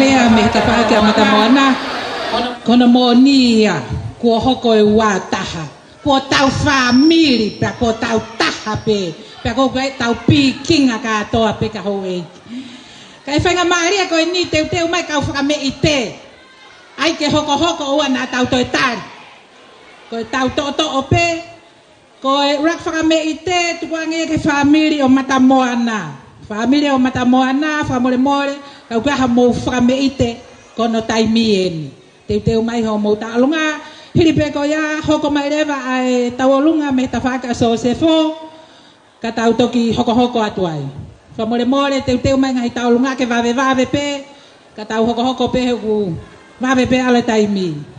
Lea me ta pa ke mata moana kono monia ko hoko e wa taha po tau family pa ko tau taha pe ko tau pi kinga ka to pe ka ho e kai whanga maria ko ni te mai ka whaka me ite ai ke hoko o na tau to tari ko tau to ope ko rak whaka me ite tuange ke family o mata moana family o mata moana famole kau ka mo frame ite kono taimien teu mai ho mo ta lunga hiripe ko ya hoko mai rewa ai tawolunga me tafaka so se fo ka tau toki hoko atu ai fa more teu mai ngai tawolunga ke vave pe ka tau hoko pe ku vave pe ale taimi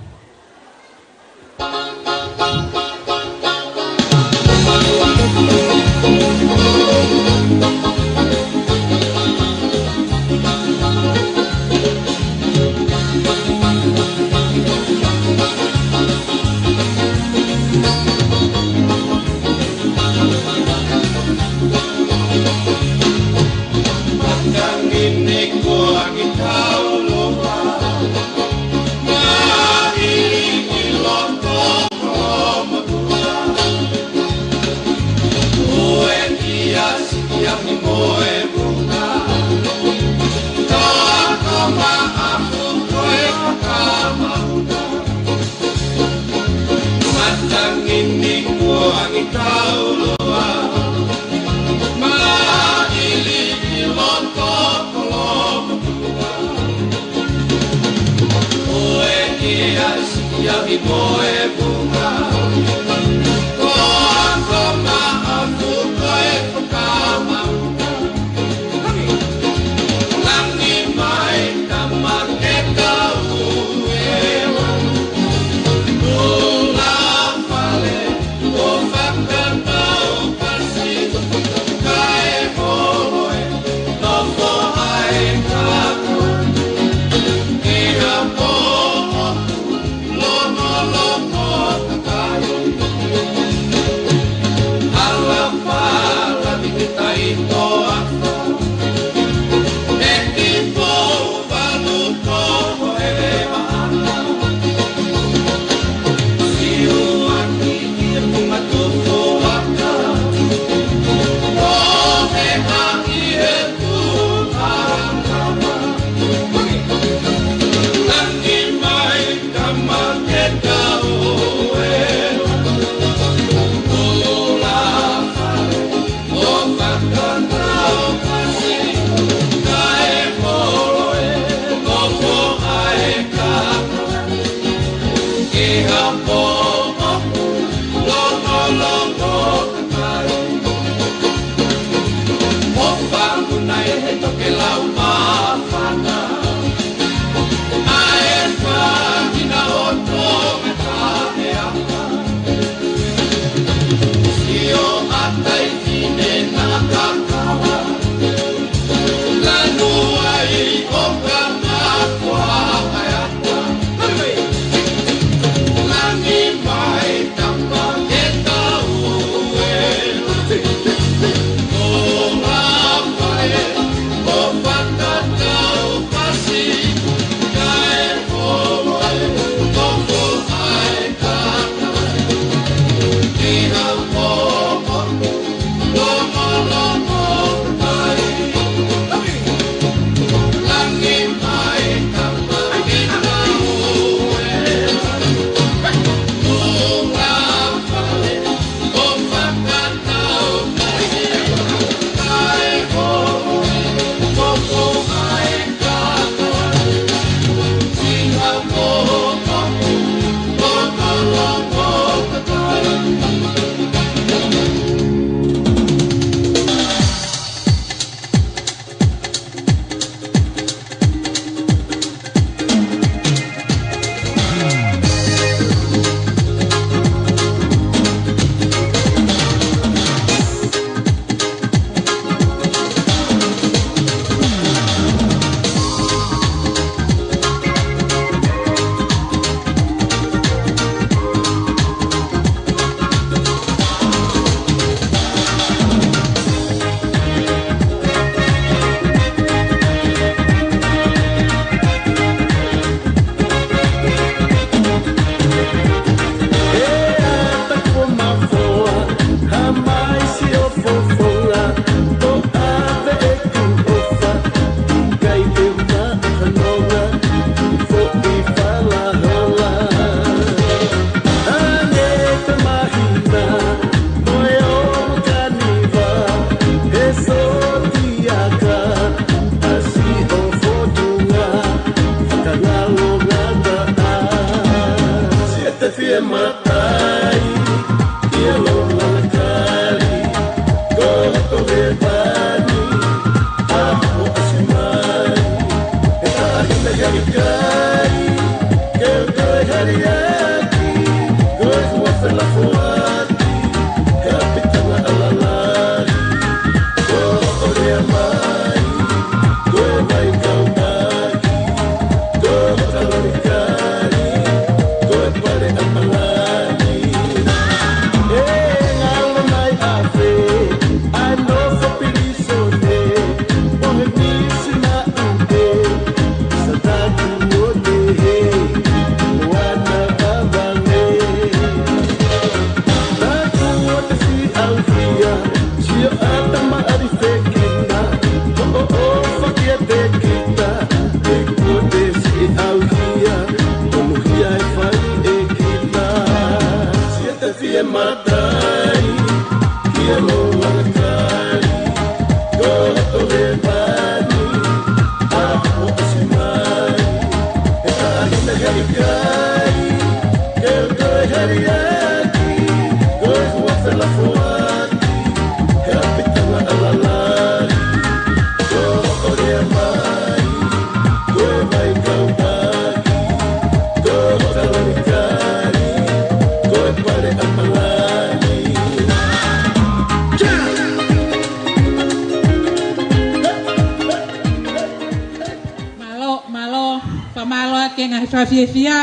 ngai whawhiawhia,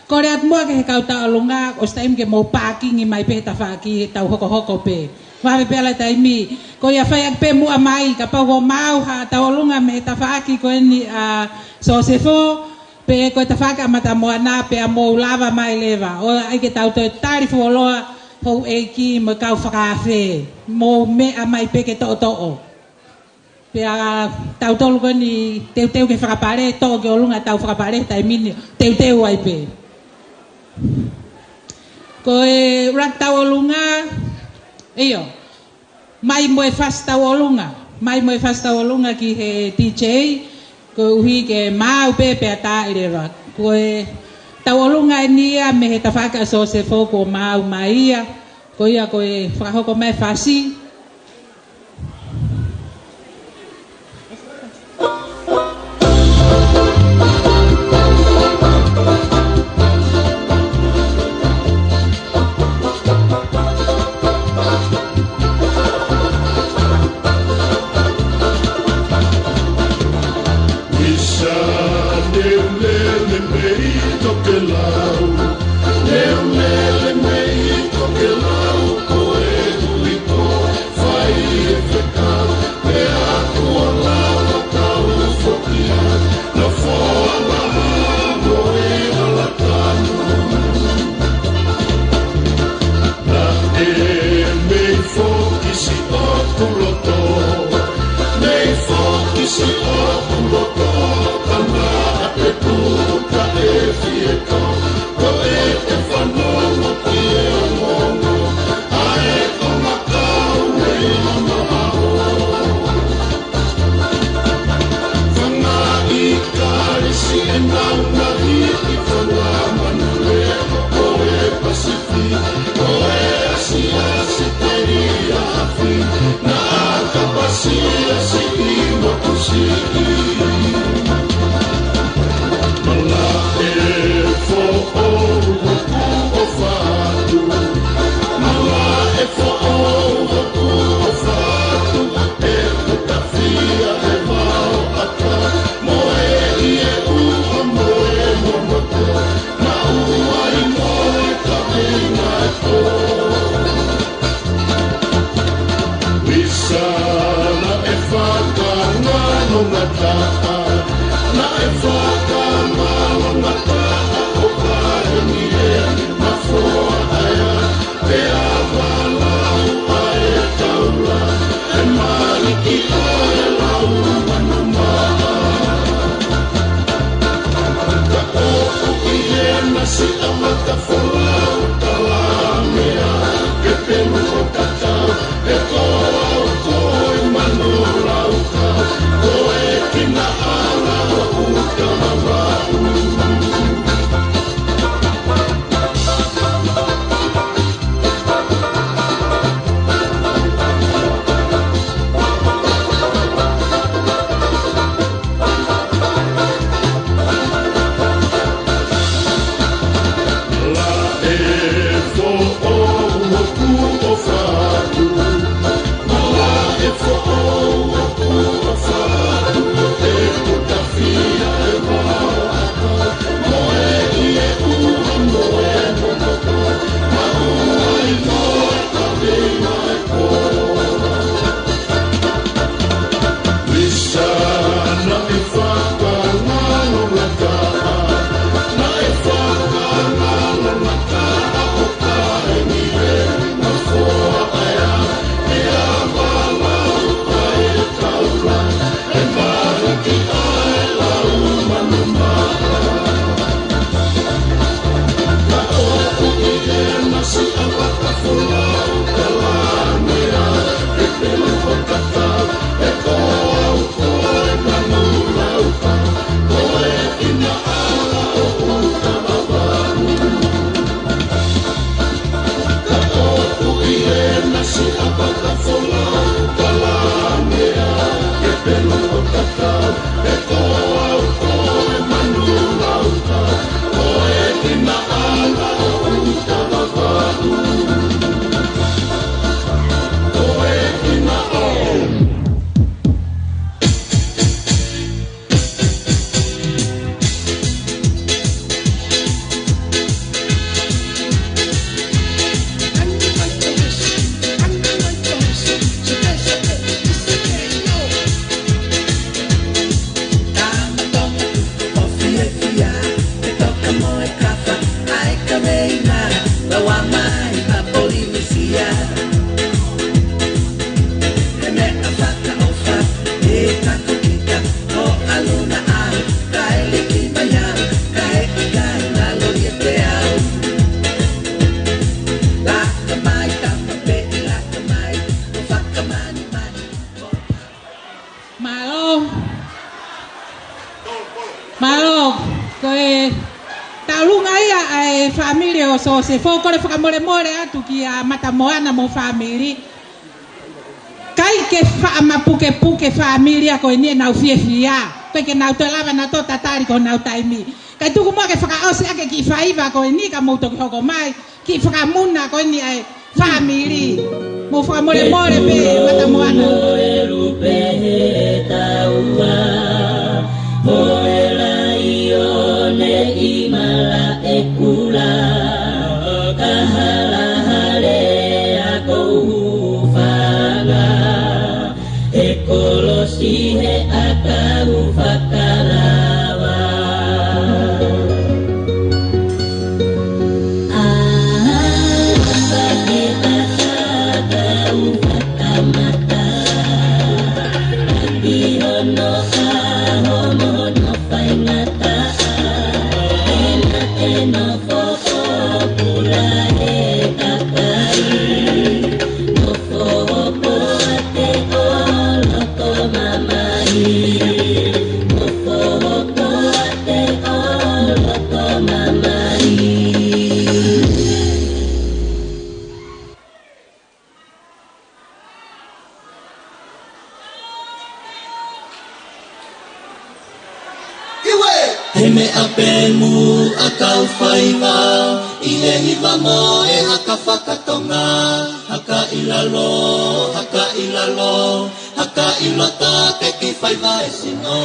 kore at mua ke he kauta alunga, o staim ke mo parking I mai pe ta whaki tau hoko pe. Wawe pe ala taimi, ko ia whai ak pe mua mai, ka pau ko mau ha tau alunga me ta whaki ko ni so se fo, pe ko ta whaka mata moana pe a mo lava mai leva. O ai ke tau to tari fo loa, ho e ki mo kau whakawhe, mo me a mai pe ke to. Pe a tau tolu ko ni teu ke whakapare, to ke olunga tau whakapare, taimini teu ai pe. Ko e rak tau olunga, iyo, mai mo e fast tau olunga ki he DJ, ko uhi ke mau pe a ta ire rak. Ko e tau olunga nia me he tawhaka so se fo ko mau maia, ko ia ko e whakahoko mai fasi. La Malo, koe taulunga ia ai familia o so se fo kore whakamore atu ki a Matamoana mo family. Kai ke mapuke familia koe nie nau fiefia. Koe ke nau te lava na to tatari ko nau taimi. Kai tuku mua ke whakaosi ake ki whaiva koe ni ka mouto ki hoko mai. Ki whakamuna koe ni ai family. Mo whakamore pe Matamoana. Moela ione imala ekula kahala hale ako ufanga ekolosihe akaru fakalawa sakita sakau fakamata ihono apemu akau faiva ihe hiva mo e haka whakatonga haka ilalo haka ilota te ki faiva e sino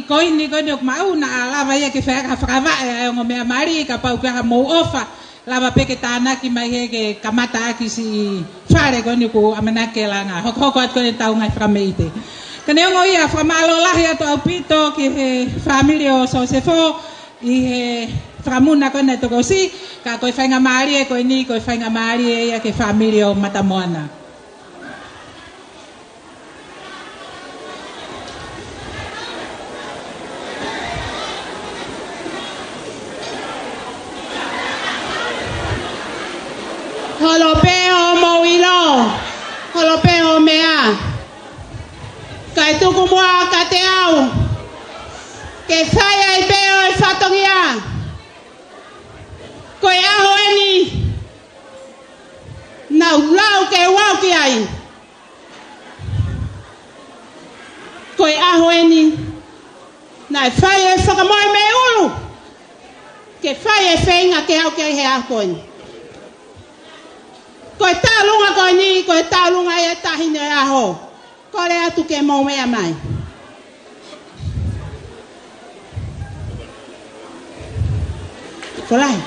koini ok mau na lava ia ke whaka whakawa e o mea mari ka pau ka mo ofa lava peke tāna ki mai he ke kamata aki si whare koini ko amenake langa hoko at koini tau ngai whakameite kane ongo ia whakamalo lahi ato au pito ki he familia o Sosefo i he whakamuna koini toko si ka koi whainga mari e koini koi whainga mari e ia ke familia o Matamoana. Holopeo mowilo, holopeo mea. Kai tuku mua kate au. Ke whaia I peo e whatongia. Koe aho eni. Nau lau ke wau ki ai. Koe aho eni. Nai whaia e whakamoe me ulu. Ke whaia e whainga ke au ke he akoini. Koe tālunga koe ni, koe tālunga e tahine e aho. Kore atu ke mau mea mai. Kolai.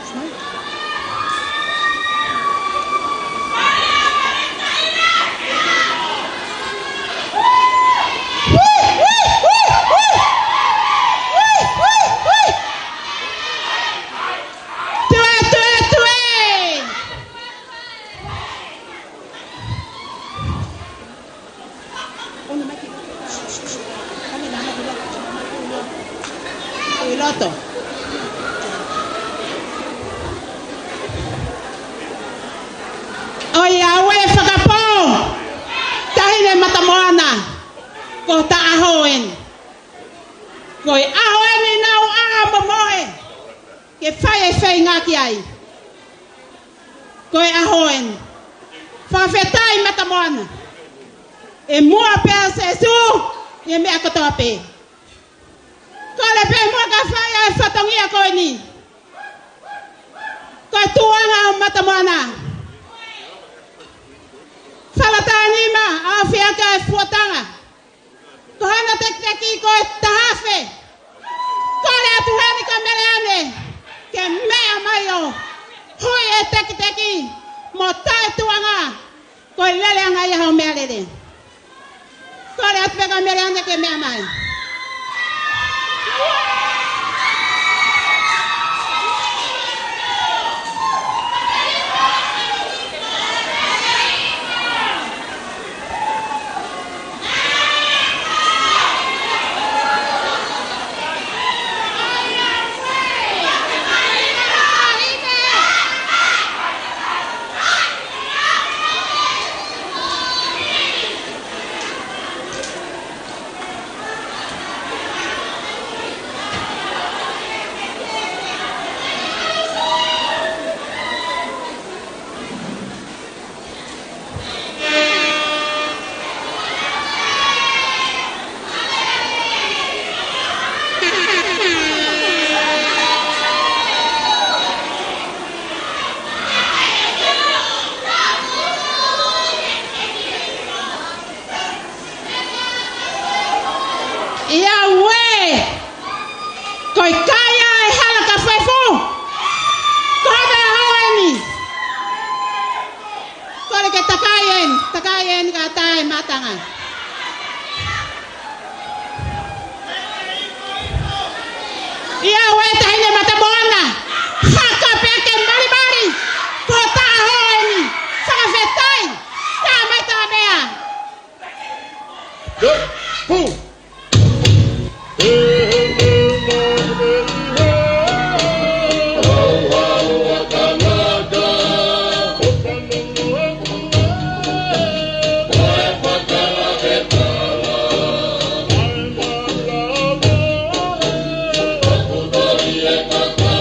ahoen. Koe ahoen I nau amba moe. Ke whai ngaki ai. Koe ahoen. Whawhetai matamoana. E mua pēr se su. E mea katoa pē. Kore pē mua ka whai ai whatongia koe ni. Koe tuanga o matamoana. Whalata nima a whiaka e fuatanga. Ko hana teki koe tahafe. Kore atu heni ka mere ane. Ke mea mai o. Hui e teki. Mo tae tuanga. Koe lele anga ia hau mea lele. Kore atu peka mere ane ke mea mai. Kaka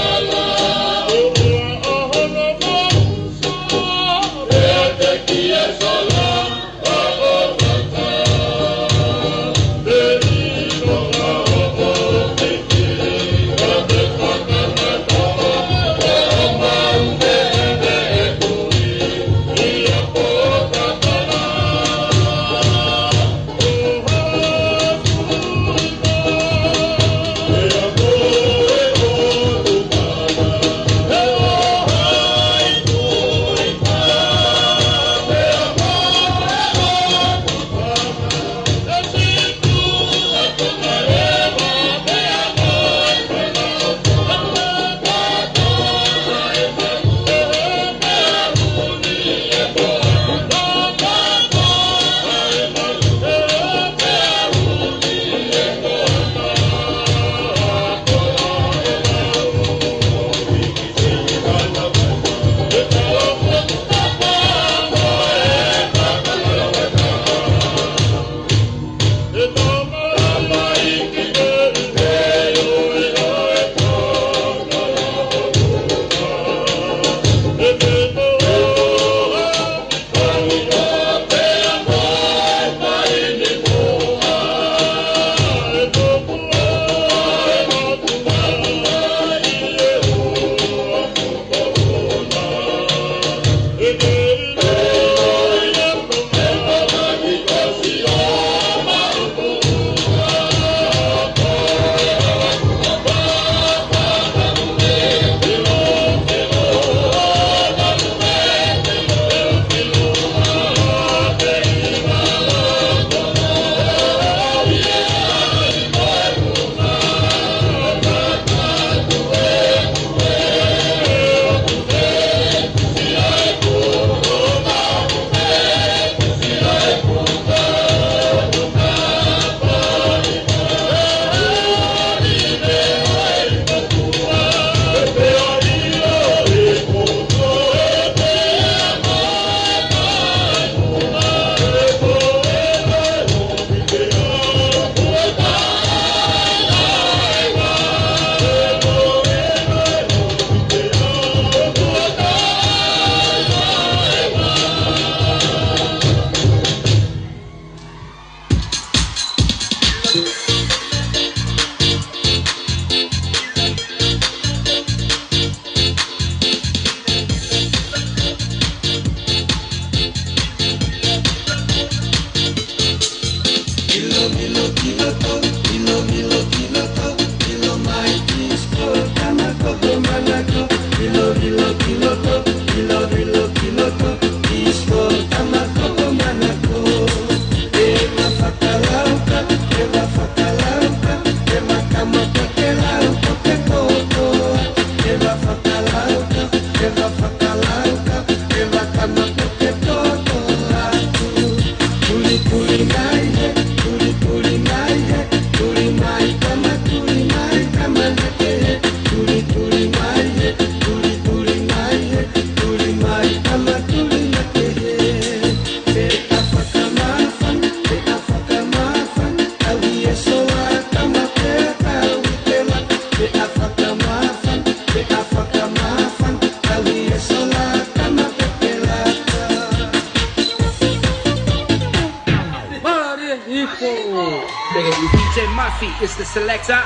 DJ Murphy is the selector.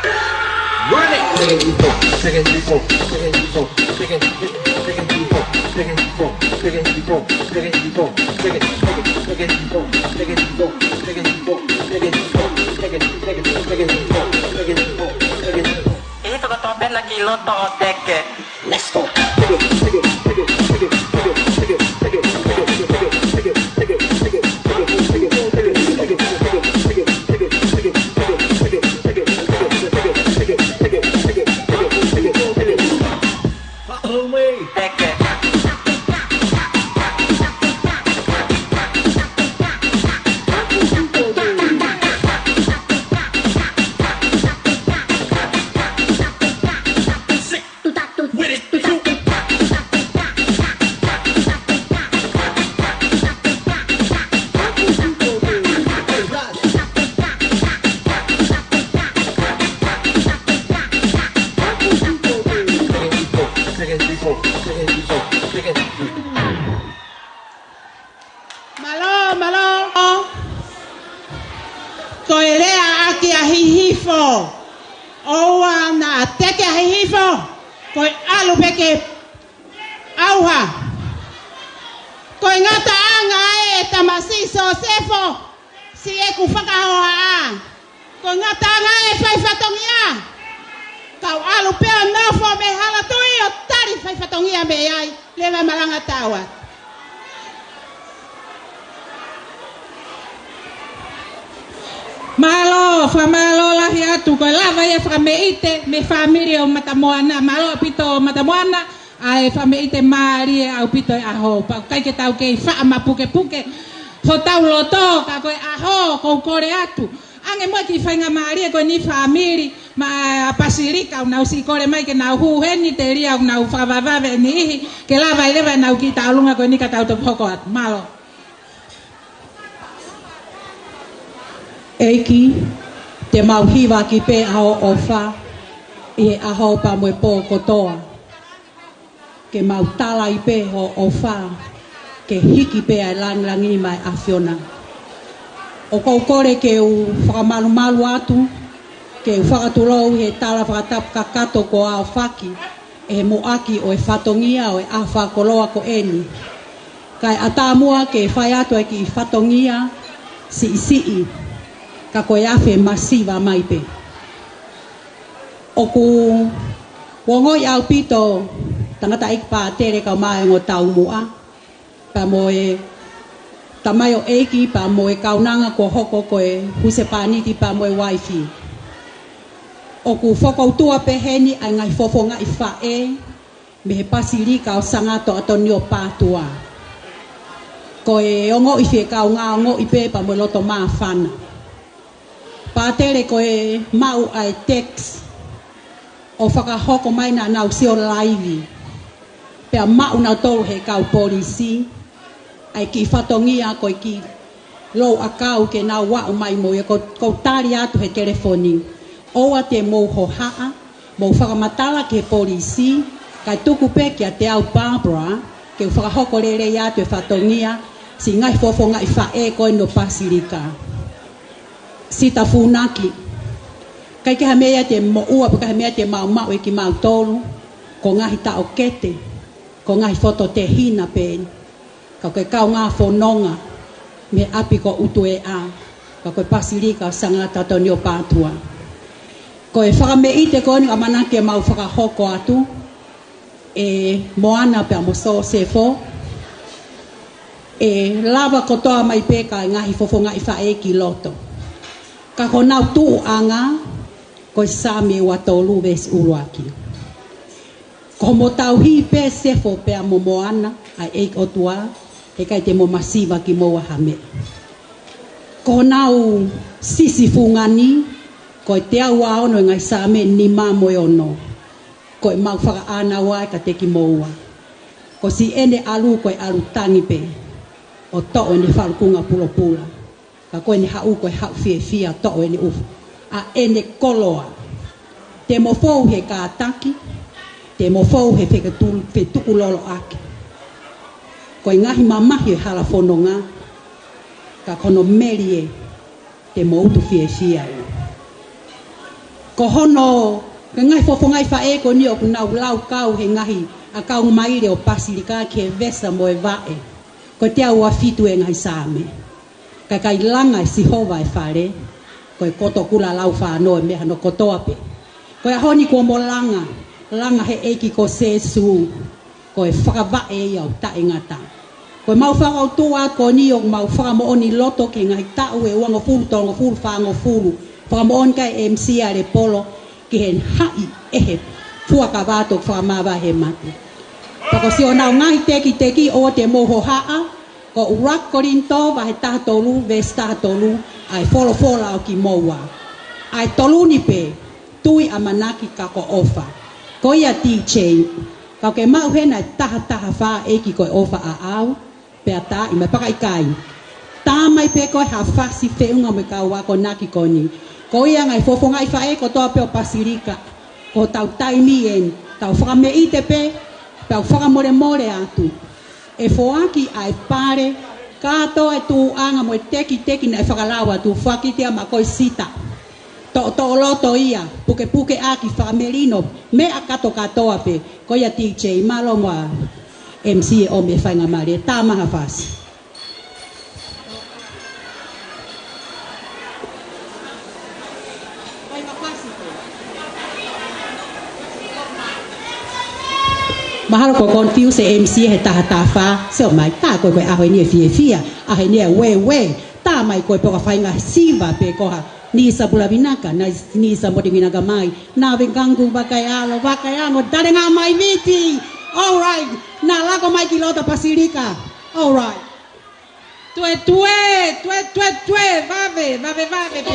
Run it. Itu ketopet lagi lo totek. Let's go. Famalo lah ya tu ko lava ya frameite me familia o matamoana malo pito matamoana ai frameite mari au pito aho pa kai ke tau ke fa ma puke ho tau loto ka ko aho ko kore atu ange mo ki fainga mari ko ni famili ma pasirika una usi kore mai ke na hu heni teria una u fa va ni ke lava ile va na u ki talunga ko ni ka tau to hoko at malo Eki te mauhiwa ki pe ao ofa i aho pa moe po kotoa ke mautala i pe ho ofa ke hiki pe ai langi mai afiona o kore ke u whakamalu atu ke u whakatulou he tala whakatap kakato ko ao whaki e moaki o e whatongia o e a whakoloa ko eni kai atamua ke whai atu e ki whatongia si ka koe afe masiva mai pe. Oku wongoi au pito tangata ikpa tere ka mai ngo tau mua pa moe tamayo eki pa moe kaunanga ko hoko koe huse paniti pa moe wifi. Oku foko tua pe heni ai ngai fofo ngai fa me he pasiri ka o sangato atonio patua. Koe ongo ife ka nga ongo ipe pa moe loto maa fana. Patere koe mau ai text o whakahoko mai na nau sio live pea mau na tolu he kau polisi ai ki whatongia koe ki lou a kau ke nau wau mai mo e ko tari atu he telefoni oa te mou ho haa mou whakamatala ke polisi kai tuku pe ki a te au Barbara ke whakahoko rere atu e whatongia si ngai fofo ngai whae koe no pasirika sita funaki kai ke hamea te moua pa hamea te mau e ki mau tolu ko ngahi ta o kete ko ngahi foto te hina pe ka ke kau ngā fononga me api ko utu e a ka koe pasirika sangata tonio patua ko e whakameite ko ni amana ke mau whakahoko atu e moana pe mo so sefo e lava kotoa mai pe ka ngahi fofo ngai whae ki loto ka honau tu anga ko sami wa tolu ves uruaki ko mo tau hi pe sefo pe mo moana ai e otua e kai te mo masiva ki mo hame ko nau sisi fungani ko te awa ono ngai same ni mamo ono ko mau faka ana wa ka te ki moa ko si ene alu ko alu tangi pe o to ne falkunga pulo pula ka koe ni hau koe hau fia to e ni ufu a ene koloa te mo fou he ka ataki te mo fou he tuku lolo ake koe ngahi mamahi e hala fononga ka kono merie te mo utu fia ko hono ke ngai fo ngai fa e ko ni o na lau kau he ngahi a kau mai le o pasilika ke vesa mo e vae ko te au afitu e ngai same kai langa si hova e fare ko koto kula lau fa no me no koto ape ko a honi ko mo langa he eki ko sesu ko e whakava e iau ta ingata ko mau whaka o tua ko ni o mau whaka mo oni loto ke ngai tau e uanga fulu tonga fulu whango fulu whaka mo on kai MC a le polo ki hen hai ehe fuaka vato whakamawa he mate pako si o nao ngai teki o te moho haa ko urak korinto va he tatolu vestatolu ai folo o ki moa ai tolu ni pe tui amanaki kako ofa ko ia DJ ka ke mau hena taha fa e ki ko ofa a au pe ata i me paka ikai ta mai pe ko ha fasi fe unga me ka wa ko naki ko ni ko ia ngai fofo ngai fa e ko to pe o pasirika ko tau taimi en tau fa me ite pe tau fa more atu e foaki ai pare kato e tu anga mo teki na fa lawa tu faki te ma ko sita to loto ia puke aki famelino me akato katoa pe ko ia DJ malo mo MC o me fainga mare ta maha fasi mahalo ko confuse MC he tafa se o mai ta ko a ho ni fia a he ni we ta mai ko po ka fainga siva pe ko ha ni sa pula binaka na ni sa mo binaka mai na vengangu bakayalo dale nga mai viti all right na la ko mai kilota pasirika all right tue vave pe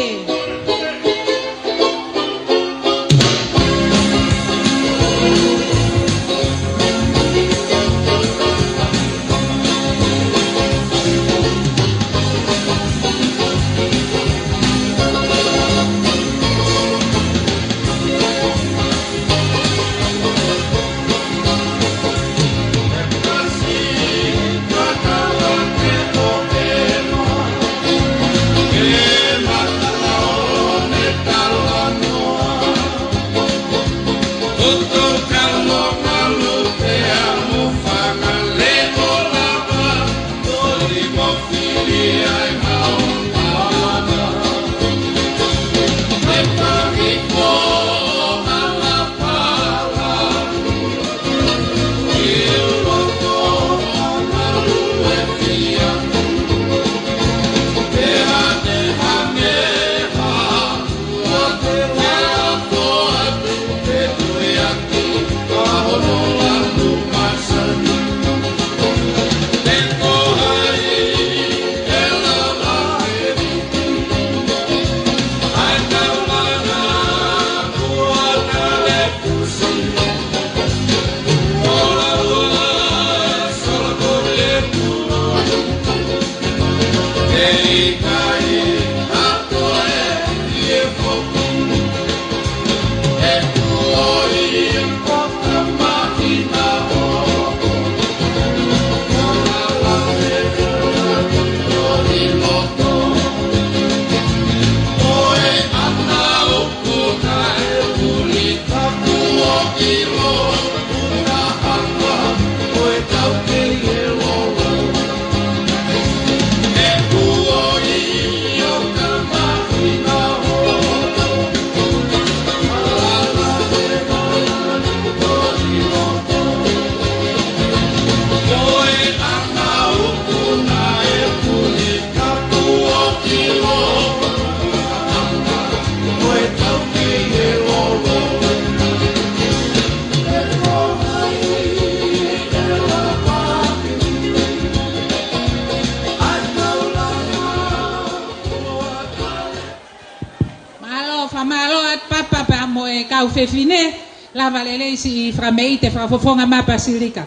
kau fefine la valele si frameite fra fofonga ma pasilika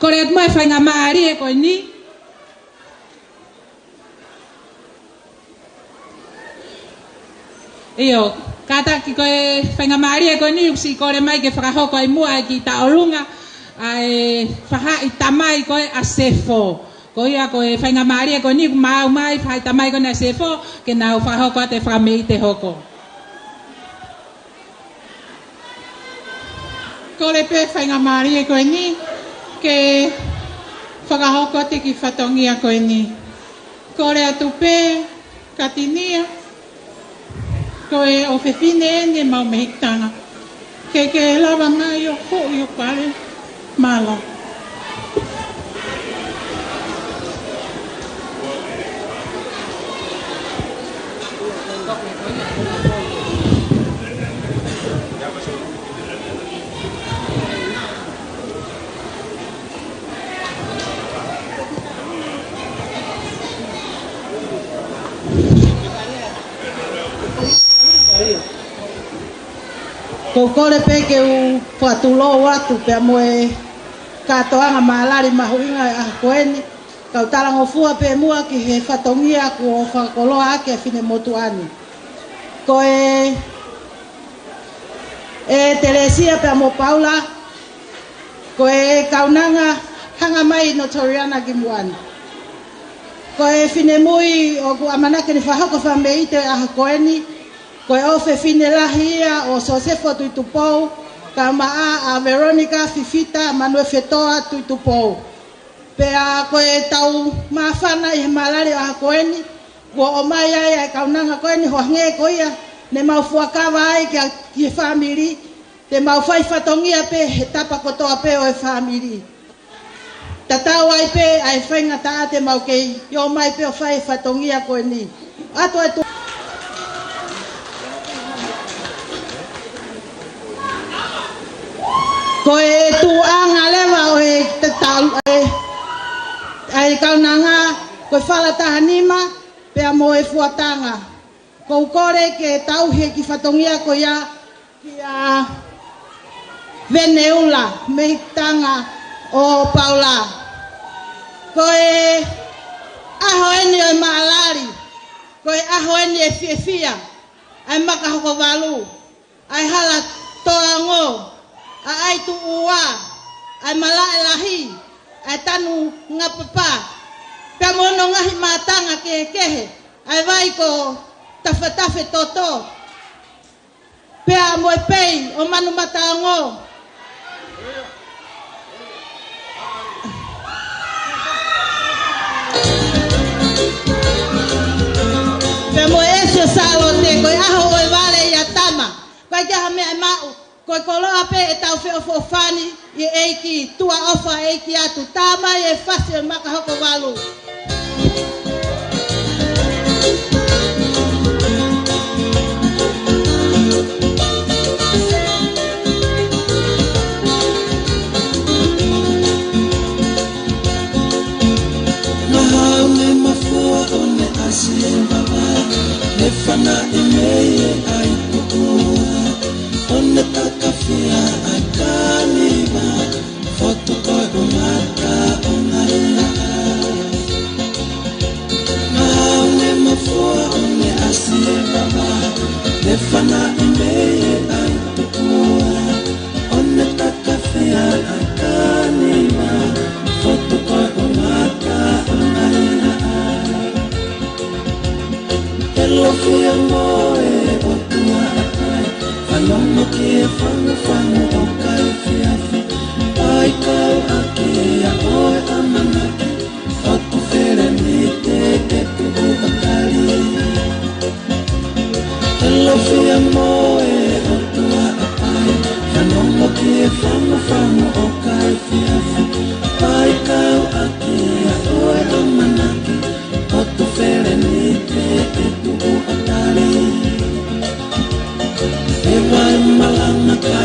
koret mo fainga mari e ko ni io kata ki ko fainga mari e ko ni si kore mai ke fra hoko ai mua ki ta olunga ai faha itamai ko asefo ko ia ko fainga mari e ko ni mai fa itamai ko na asefo ke na fa hoko te frameite hoko ko le pe whainga maari e koe ni, ke whakahoko te ki whatongia koe ni. Ko le atu pe, katinia, koe o whewhine ene mau mehitanga. Ke lava mai o ho i o pare, malo. Ko kore pe ke u whatulo watu pe moe katoanga maalari mahuinga a koeni. Kau tarango fua pe mua ki he whatongia ko whakoloa ake fine motu ani. Ko e Teresia pe mo Paula. Ko e kaunanga hanga mai no Toriana ki muani. Ko e fine mui o ku amanake ni whahoko whameite a koeni. Ko e ofe fine lahia o Sosefo tuitupou, ka maa a Veronica Fifita Manue Fetoa tuitupou. Pea ko e tau mawhana i he malari a koeni, ko o mai ai e kaunanga koeni ho nge ko ia, ne mau fuakawa ai ki e whamiri, te mau whai whatongia pe he tapa kotoa pe o e whamiri. Tatau ai pe ai whainga taa te mau kei, yo mai pe o whai whatongia koeni. Ato e tu... Ko e tu anga lewa o e te tau ai kaunanga ko e whala tahanima pea mo e fuatanga. Ko ukore ke tau he ki whatongia ko ia ki a Veneula me tanga o Paula. Ko e aho eni o e maalari. Ko e aho eni e fiefia. Ai makahoko walu. Ai hala toa ngo. Ai tu ua, ai malai lahi, ai tanu ngapapa. Pea mono ngahi matanga kehe, ai vai ko tafe toto. Pea moe pei o manu matango. Pea moe esio salo te, koe aho oe vale ia tama. Koe keha mea mau. Koe koloa pe e tau wheo fofani i eiki tua ofa eiki atu. Tāma e whasi o makahoko walu. Mahau me mafua o ne ase baba, ne whana e mei ai kukua. One takafia akaniba, foto koi o mata o ngaia. Maune mafua o ne asie baba, ne whana i mei ai tukua. One takafia akaniba, foto koi o mata o ngaia. Hello fia moe o tua akai. Alono ke whangu o kai whiawhi. Pai kau ake a oe amanaki. Whaku where ni te tu o akari. Hello whia moe o tua apai. Alono ke whangu o kai whiawhi. Pai kau ake a oe amanaki. Whaku where ni te tu o akari. E wai malanga ka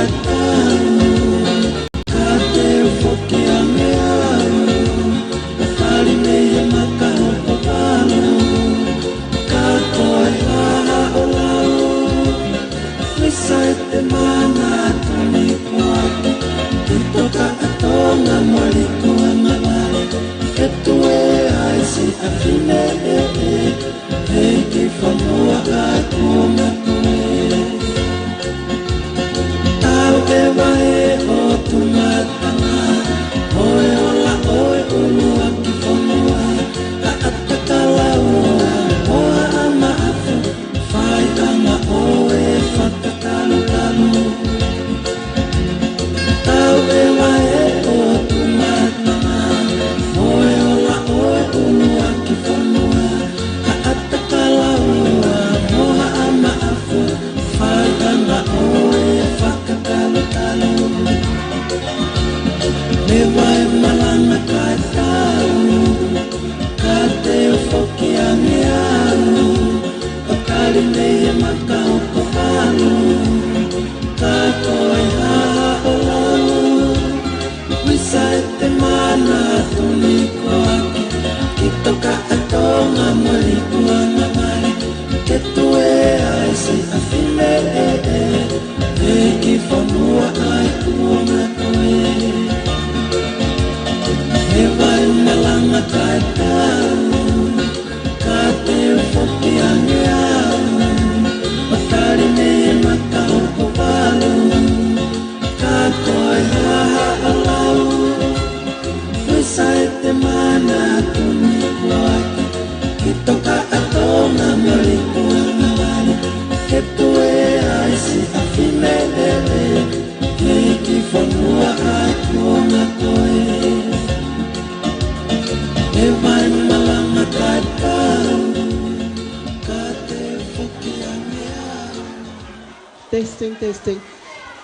testing, testing.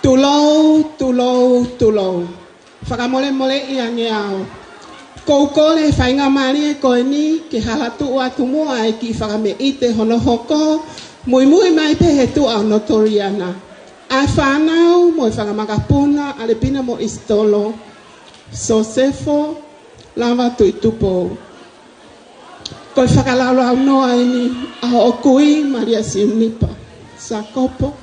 Tulou. Whakamole i angeao. Koukole whainga mari e koe ni, ke halatu o atu mua e ki whakame ite hono hoko, mui mai pe he tu au notoriana. Ai whanau, mo e whakamagapuna, alepina mo istolo, Sosefo, lava tui tupo. Koe whakalalo au noa e ni, aho o kui, Maria Siunipa, sa kopo.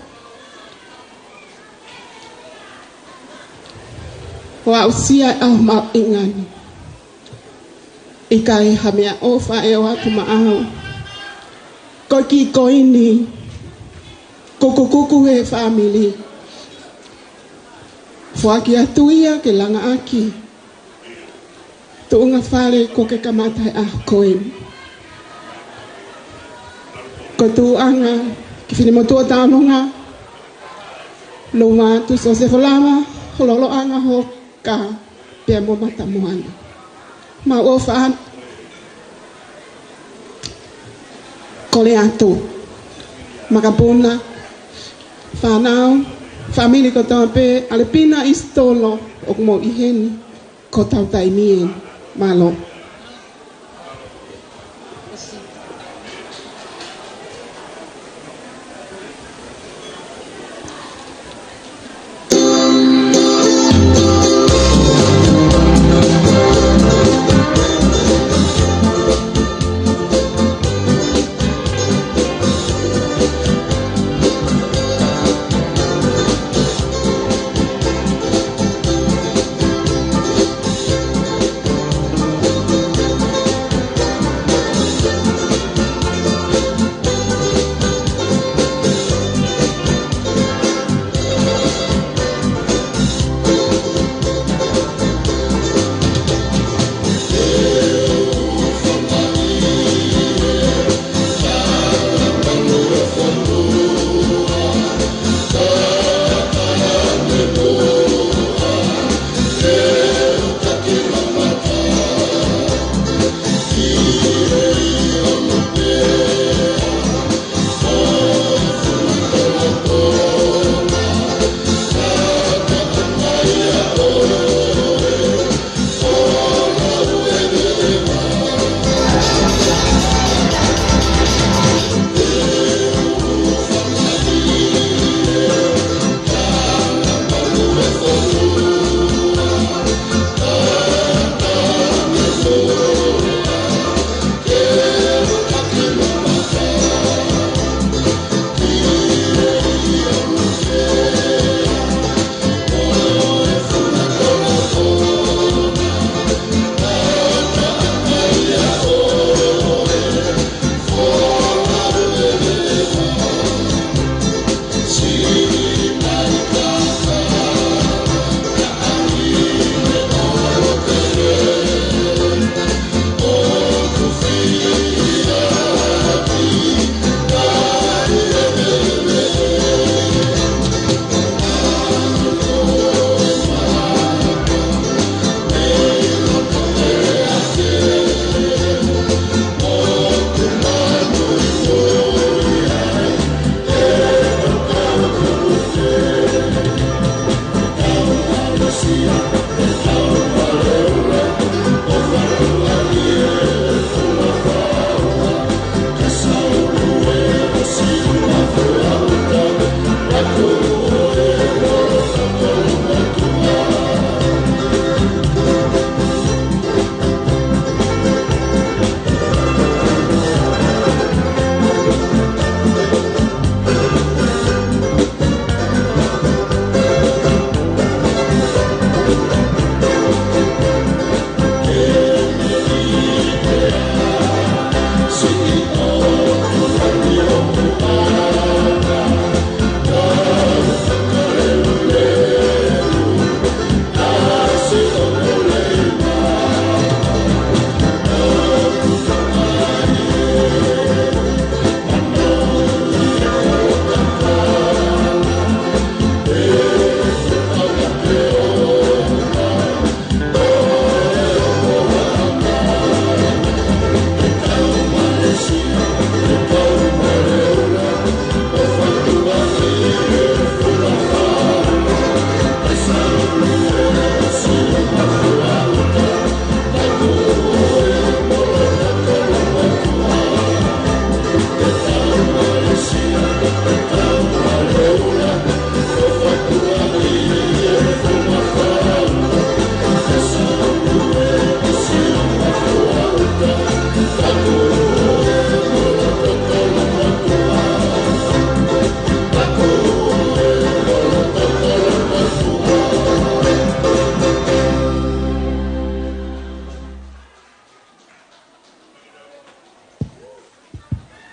Wa usia au mau ingani. Ika e hamea ofa e o atu maau. Ko ki koini. Kuku he family. Fuaki atuia ke langa aki. Tuunga fale ko ke kamata e aho koin. Ko tuanga ki finimotua taononga. Luma tu Sosefo lama. Hololo anga ho ka pia mo matamuana. Ma o fa kole atu makapuna fanao family ko tampe alepina istolo okmo iheni ko tau taimien malo.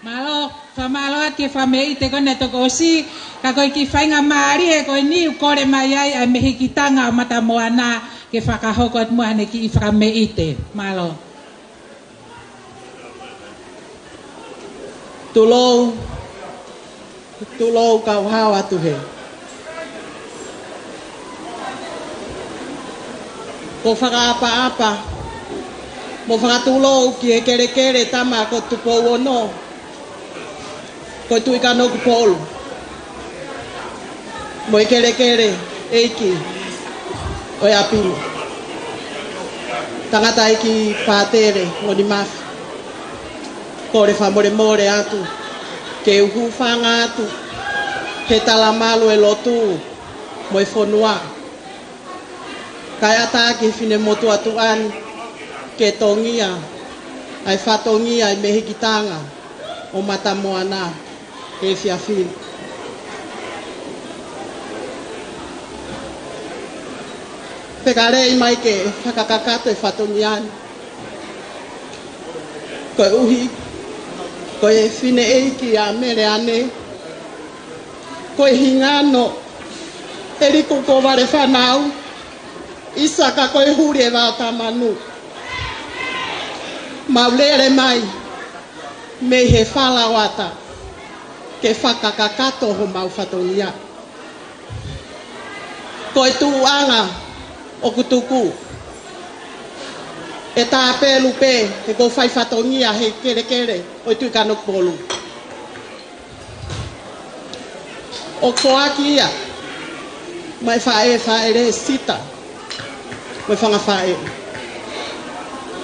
Malo, famalo ake famei te kone toko si, ka koe ki whainga maari e koe ni ukore mai ai ai mehi ki tanga o mata moana ke whakahoko at moane ki i whamei te. Malo. Tulou kau hawa tu he. Ko whakaapa-apa, mo whakatulou ki e kere tama ko tupou ono, ko tui ka noku polu. Mo e kere eiki, o e apilo. Tangata iki pātere, ngoni mafi. Ko re whamore atu, ke uhu whanga atu, ke talamalu e lotu, mo e whonua. Kai ata ki fine motu atuan, ke tongia, ai whatongia i mehi ki tanga, o mata moana, ke whiawhini. Pekarei mai ke whakakakato e whatongiani. Koe uhi, koe fine eiki a mere ane, koe hingano, e riku ko ware whanau, isaka koe huri e wao tamanu. Maulere mai, me he whalawata, ke whakakakato ho mau whatongia. Koe tuanga, o kutuku, e tā pēlu pē, he ko whai whatongia he kere, o tui kanok polu. O koaki ia, mai whae re sita, mai whanga whae.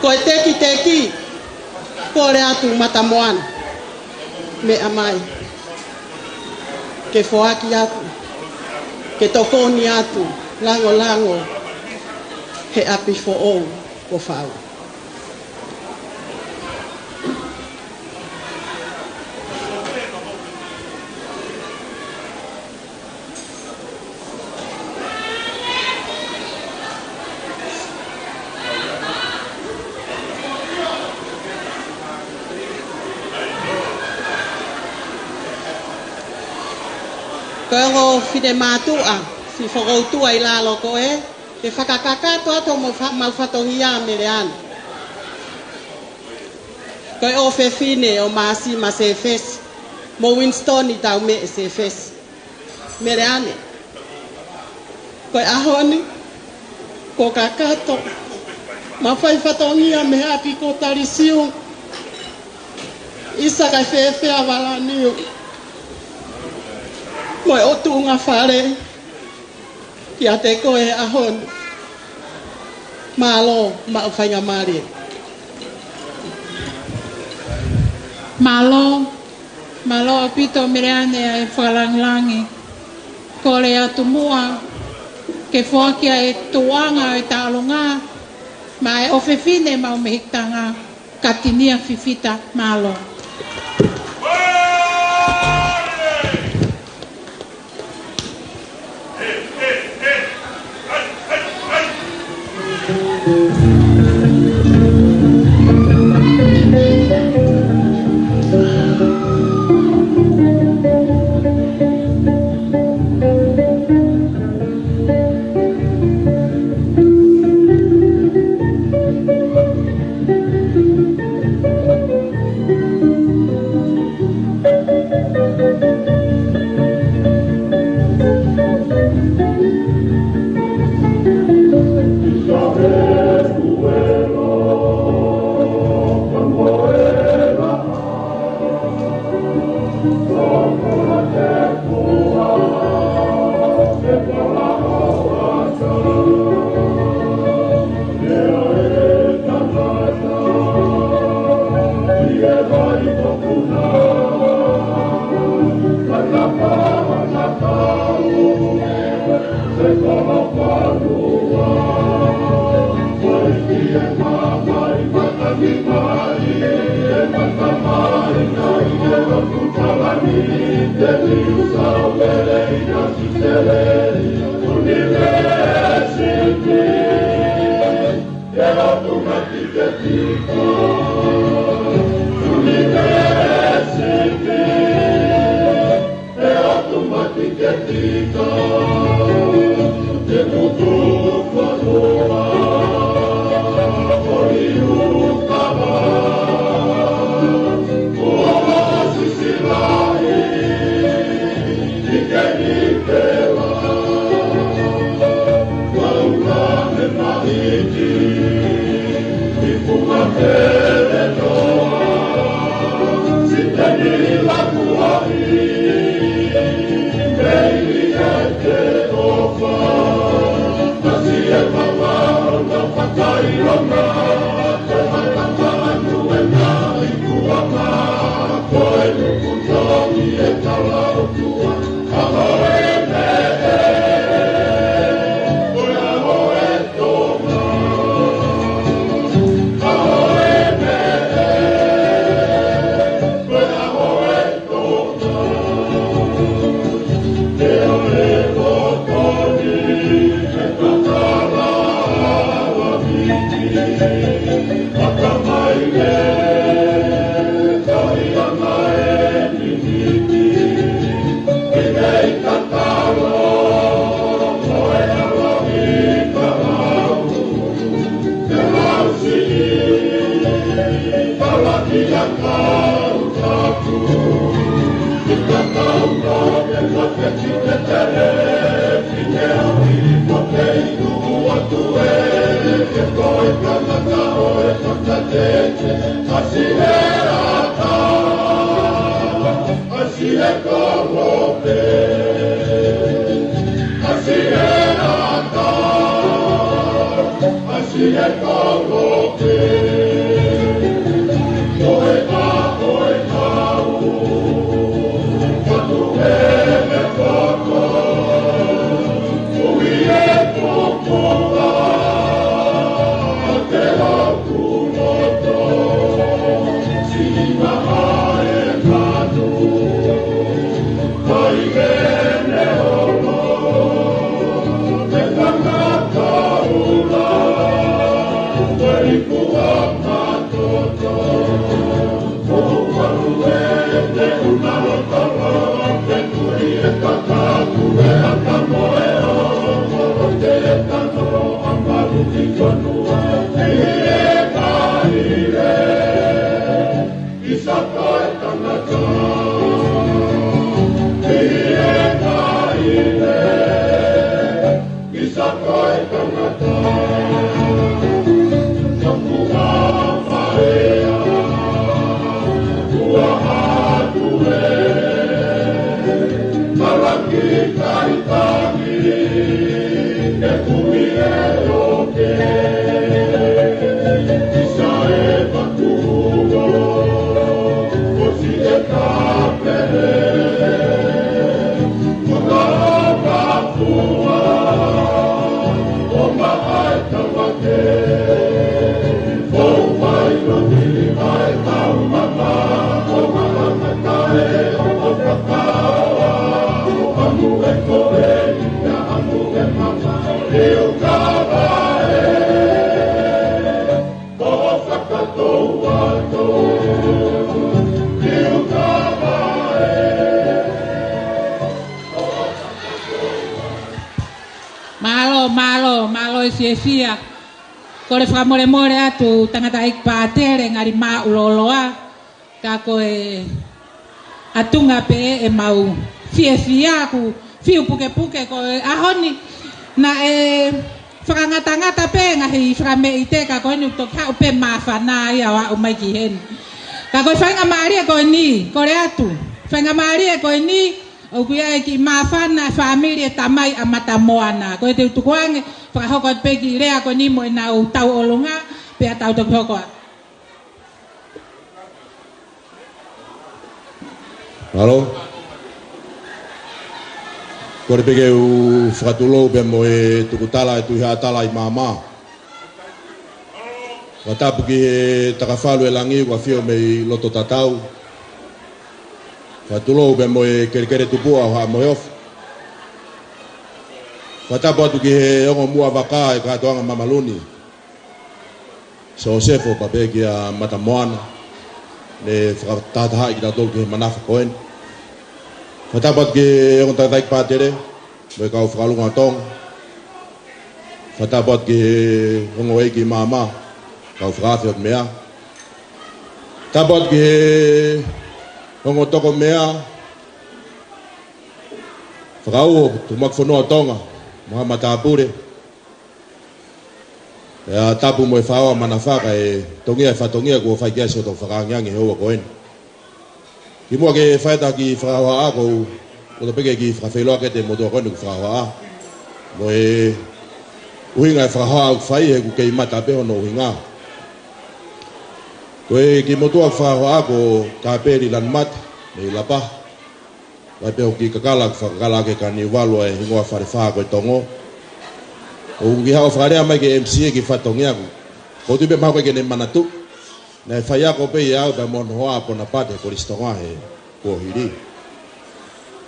Ko e teki, ko re atu mata moana, me amai. Ke whaaki atu, ke tokoni atu, lango, he api fo o whau. Koe fide mātua, si whakautua i lalo koe, ke whakakakato ato mau whatongia mere ana. Koe o whewhine o maasi ma se whesi, mo Winston i tau me se whesi. Mere ane. Koe ahoni, ko kakato, ma whai whatongia me hapi ko tarisiu, isa kai whewhea wala niu. Moe o tunga whare, ki a te koe ahon, malo ma o whainga mari. Malo o pito mireane ai whalanglangi, kore atu mua, ke whakia e tuanga e tālunga, ma e ofewhine ma o mehiktanga, katinia fifita malo. University. malo fia ko le famore more atu tangata ik patere ngari ma uloloa ka ko e atunga pe e mau fia ku fiu puke ko ahoni na e frangata pe ngahi frame ite ka ko ni to ka pe mafana ya wa umai ki hen ka ko fanga maria ko ni ko re atu fanga maria ko ni o kuia ki mafana familia tamai amata moana ko te tukuange pa hoko pe ki rea ko ni mo na o tau olonga pe tau to hoko Halo ko re pege u fratulo be mo e tukutala tu ha tala i mama wata puki takafalu elangi wa fio me loto tatau Fatulo be mo e kerkere tupua ha mo of. Fata botu ki ongo mua vaka e ka toanga mamaluni. So sefo pa be ki a matamoana. Le tata ha ki tol ki manafa koen. Fata botu ki ongo tata ik patere mo e ka ufralunga tong. Fata botu ki ongo e ki mama ka ufrafi ok mea. Fata botu ki Ongo toko mea Whakau tu makwhanua tonga Maha matapure Ea tapu mo e whaoa mana whaka e Tongia e whatongia kua whai kiasi o tō whakangiangi heua koen Ki mua ke whaeta ki whakahoa a kou O to peke ki whakawheloa ke te motoa koen ku whakahoa a Mo e Uhinga e whakahoa au whai he ku kei mata peho no uhinga Koe ki motua whahoa ko ka peri lan mat me lapa. Wai peho ki kakala ke ka ni walu e hingoa whare wha koe tongo. O ki hao wharea mai ke MCA ki whatongia ku. Ko tu be maho koe ke ne manatu. Na e whaia ko pe i au pe mon hoa pona pate ko ristonga he ko hiri.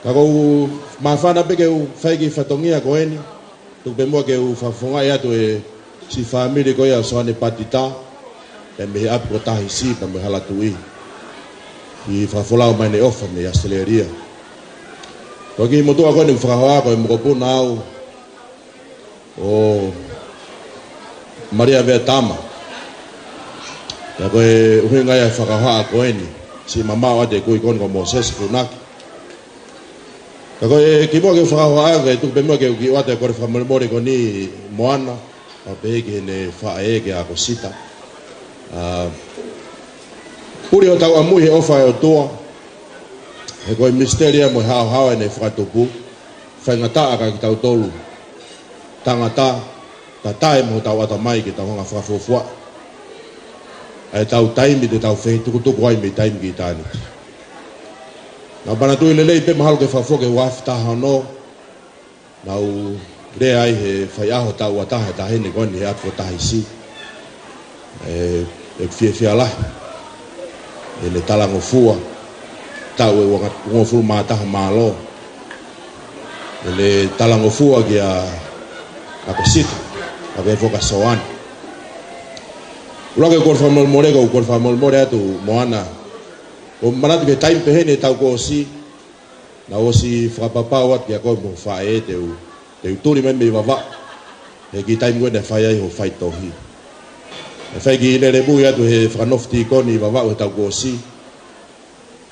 Ka kou mawhana pe ke u whai ki whatongia ko eni. Tu pe mua ke u whafonga i atu e si whamiri ko ia soane patita. E me ap ko tahi si pa me halatu i. I whafolao mai ne ofa me asteleria. Ko ki motua koe ni whakahoa koe mokopuna au o Maria Vetama. Ya koe uhinga ya whakahaa koeni. Si mamau ate kui kon ko Moses punaki. Ya koe ki mo ke whakahaa ke tuku pemua ke uki wate kore whamoremore ko ni Moana. A peheki hene whae ke ako sita. Puri o tau amui he ofa e o toa. He koe misteria mo hao hao ene whakatupu. Whaingataa ka ki tau tolu. Tangata. Ta tae mo tau ata mai ki tau hanga whakafofua. Ai tau taimi te tau whehi tukutuku ai me taimi ki tāni. Nā pana tui lelei pe mahalo ke whafoke wafi taha no. Nau rea ai he whai aho tau ataha ta hene koni he atu taha isi. E fia lahi. E le talango fua. Tau e wangafuru maa taha maa lo. E le talango fua ki a pesita. A ke foka soani. Logo kor fa molmore atu Moana. O manatu ke time pehene tau ko si. Na o si fra papa wat ya ko mo fa e te turi me vava. E ki time ngone fa ai ho fight tohi. E fa ki le rebu ya tu he fra nofti ko ni vava o tau ko si.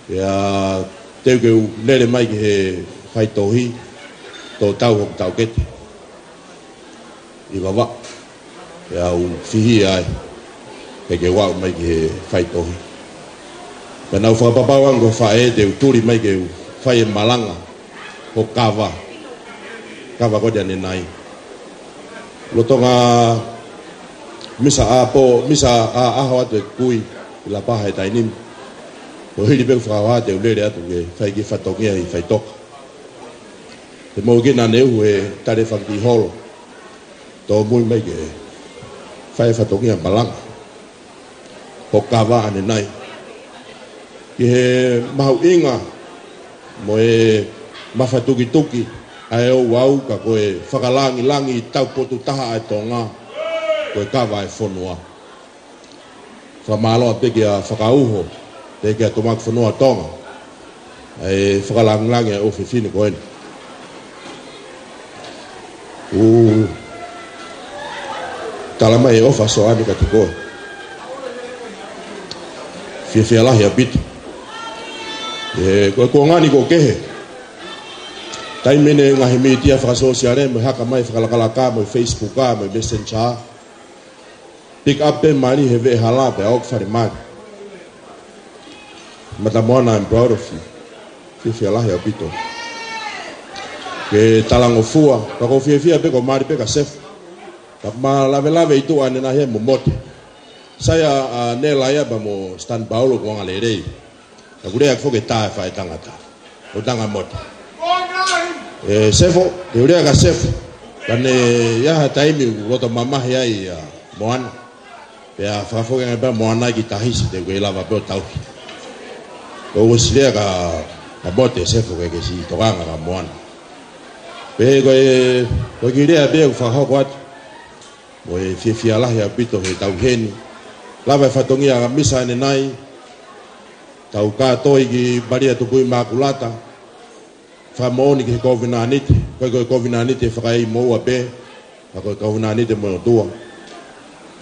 Ya te ke le mai ki he fight tohi. To tau ket. I vava. Ya u fihi ai. Ke wau mai ke fai tohi. Pena u whakapapawang ko whae te uturi mai ke whae malanga ko kawa. Kawa ko diane nai. Lotonga misa a aho atu e kui i la paha e tainim. Ko hiri pe whakawa te ulere atu ke whae ki whatongia i whae toka. Te mou kina neu e tare whakti holo. Tō mui mai ke whae whatongia malanga. Ko kawa ane nai. Ki he mahu inga mo e mawhatuki-tuki ai o wau ka koe whakalangi-langi tau potu taha ai tō ngā koe kawa e whonua. Whamaloa peke a whakauho peke a tomak whonua tonga ai whakalangi-langi ai ofi whine koe. Talama e ofa so ani ka te koe. Fia lahi a bit. Ko ngani ko kehe. Tai mene ngahi media whakasosiare mo haka mai whakalakalaka mo Facebook ka mo Messenger. Pick up pe mani he ve hala pe auk whare mani. Mata moana, I'm proud of you. Fia lahi a bito. Ke talango fua. Kako fia pe ko mari pe ka sef. Kap ma lave itu ane na he mo mote. Saya nela ya ba mo Stan Paulo ko ngalerei. Aku dia ko ke ta fa tangata. O tanga mot. Sefo, de urea ka sef. Dan ya taimi roto mama ya i Moana. Pe a fa fo ke ba Moana ki tahisi de ko lava pe tau. Ko usilia ka bote sefo ke si to nga ka Moana. Pe ko ki rea be fa ho kwat. Mo fia la ya bito he tau heni. Lava whatongia misa ane nai. Tau kātoi ki baria tupui makulata. Whamaoni ki kovinanite. Koe kovinanite whakai moua pe. Koe kovinanite mo tua.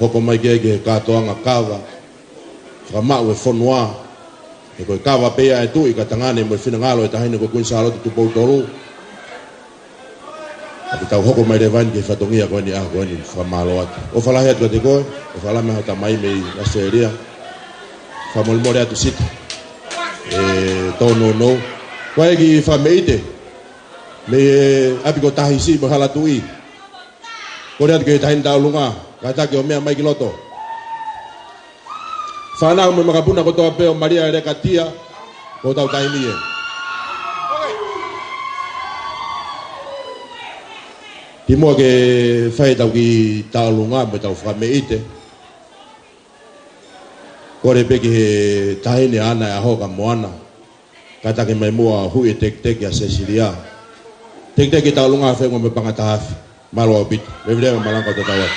Hoko mai ke kātoanga kawa. Whamau e whonua. Koe kawa pea e tui ka tangane mo whinangalo e tahine koe kuinsalote tupou toru. Tapi tau hoko mai revan ke whatongia koe ni koe ni whamalo atu. O whalahi atu te koe. O whalame hata mai mei Australia. Whamolmore atu sita. Tono no. Koe ki whameite. Me api ko tahisi mo halatui. Koe atu ke tahin tau lunga. Katake o mea mai ki loto. Whanau mo makapuna ko toa peo Maria Ereka Tia. Ko tau tahini e. Timoa ke whai tau ki tau lunga me tau whameite. Kore peki he tahine ana e ahoka Moana. Katake mai mua hui tek ya Cecilia. Tek ki tau lunga whengo me pangatahafi. Malo abit. Mevilea malangka tatawat.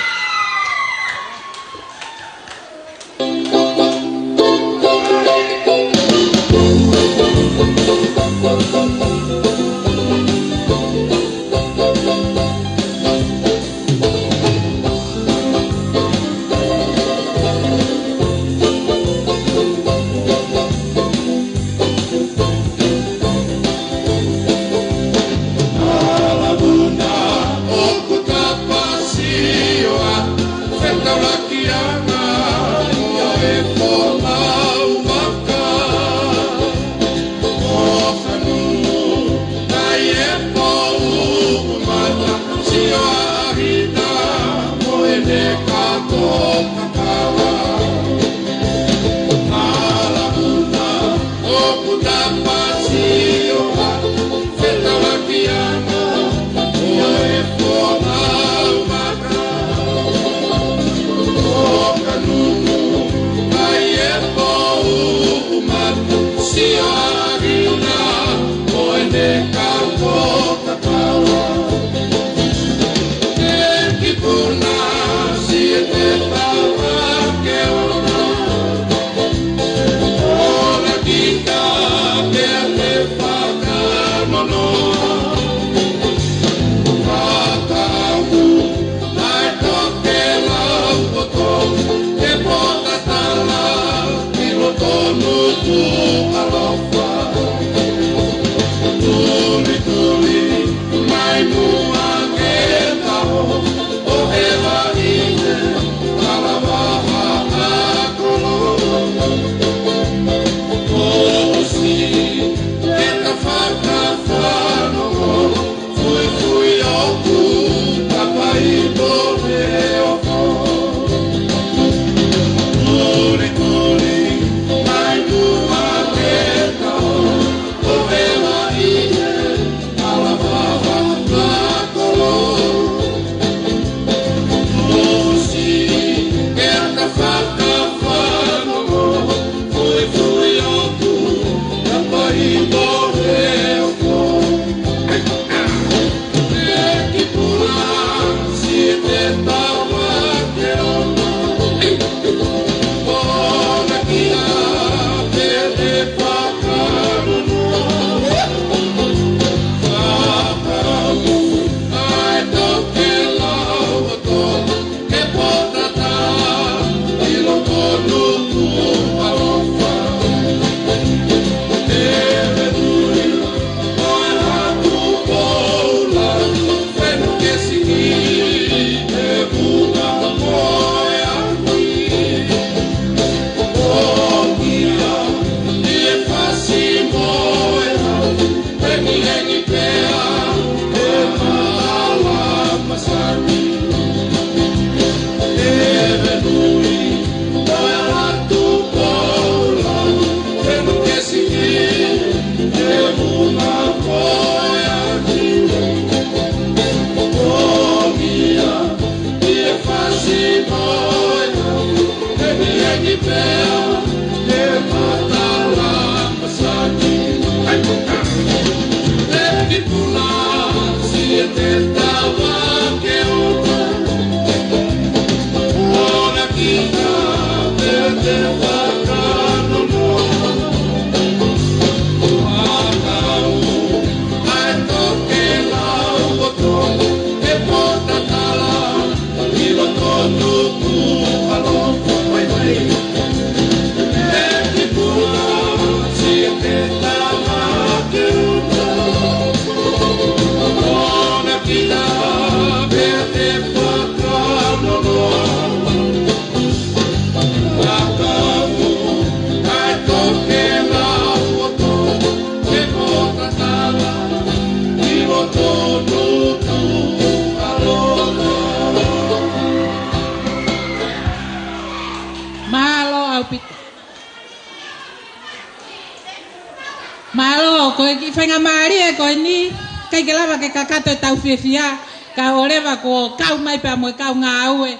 Malo ko ki fenga mari ko ni kai ke lava ke kakato tau fiafia ka oreva ko kau mai pe mo kau ngawe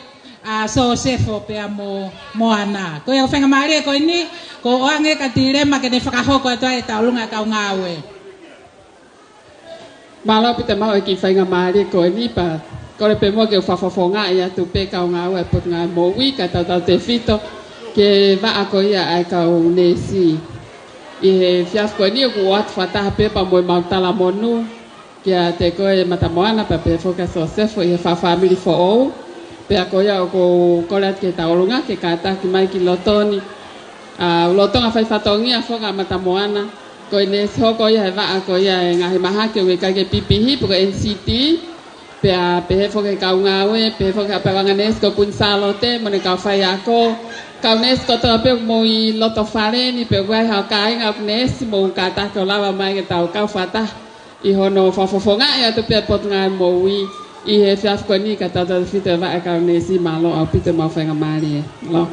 a so sefo pe mo moana ko yo fenga mari ko ni ko ange ka tirema ke ne fakahoko to ai tau lunga kau ngawe. Malo pita mau ki fenga mari ko ni pa ko le pe mo ke fafofonga ya tu pe kau ngawe pot nga mo wi ka tau te fito ke va a ko ya ai kau nesi i fiaf ko ni ko wat fata pe pa mo mautala monu que te ko e matamoana pa pe foka so se fo e fa family fo o pe ko ya ko kolat ke ta olunga ke kata ki mai ki lotoni a lotonga fa fatongi a foka matamoana ko ne so ko ya va ko ya nga he maha ke we ka ke pipihi po NCT pe a pe foka ka nga we pe foka pa nga nes ko kun salote mo ne ka fa ya ko ka nes ko to pe mo i loto fare ni pe wa ha ka nga nes mo ka ta ko lava mai ke ta ka fata i hono fafofonga ya tu pe pot nga mo wi i he fiaf ko ni ka ta fite va ka nesi malo a pite ma fa nga mari lo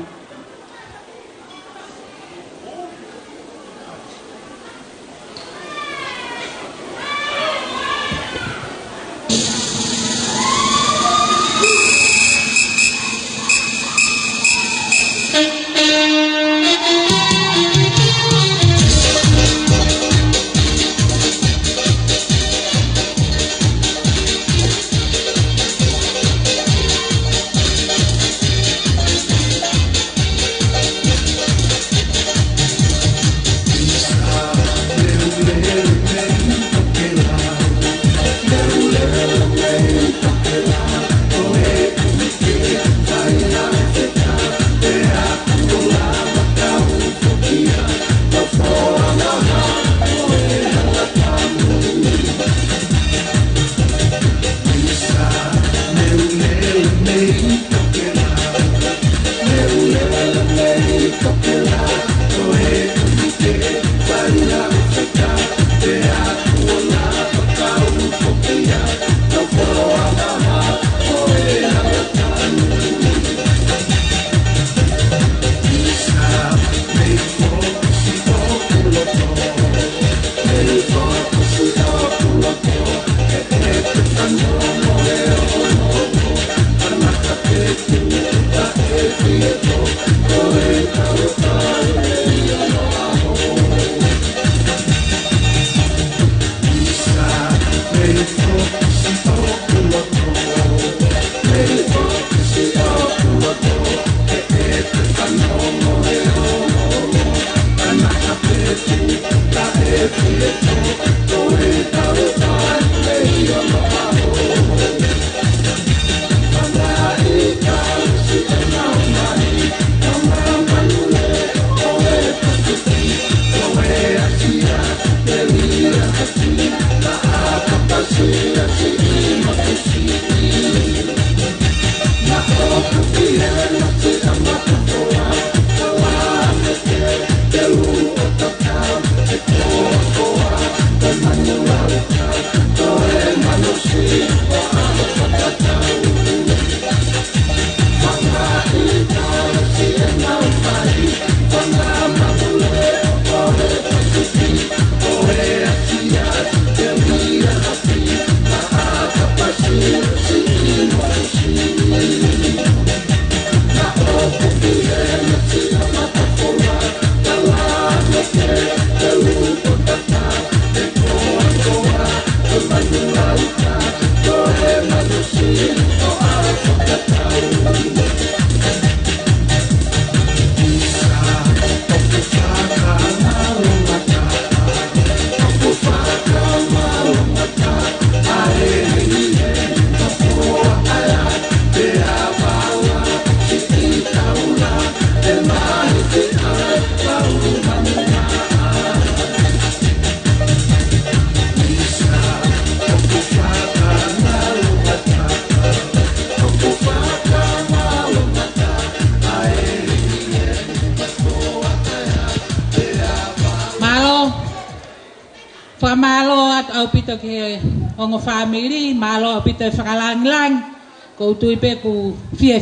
Famalo at au pito ke ongo family malo pito fakalang lang ko tuipe ku fia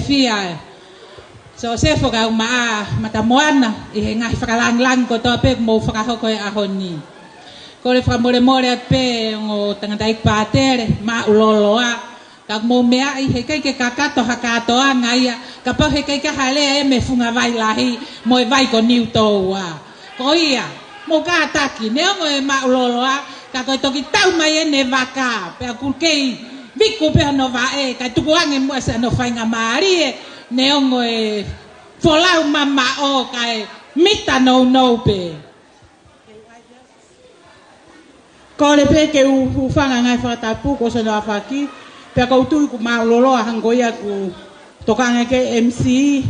so se foka ma matamoana i nga fakalang lang ko tope mo fakahoko ahoni ko le whamore more at pe o tangata ik pātere, ma uloloa. Ka mo mea I he kai ke kakato hakatoa ngaia, ka pau he kai ka halea e me funga vai lahi, mo e vai ko niu toua. Ko ia, mo ka ataki, ne ongo e ma uloloa, ka koe toki tau mai e ne waka, pe a kulkei, viku pe ano vae, ka tuku ange mua se ano whainga maari e, ne ongo e folau mama o, ka e mita no pe. Ko le pe ke u whanga ngai whakatapu ko se noa whaki, pe a kautui ku mauloloa hangoia ku tokanga ke MC,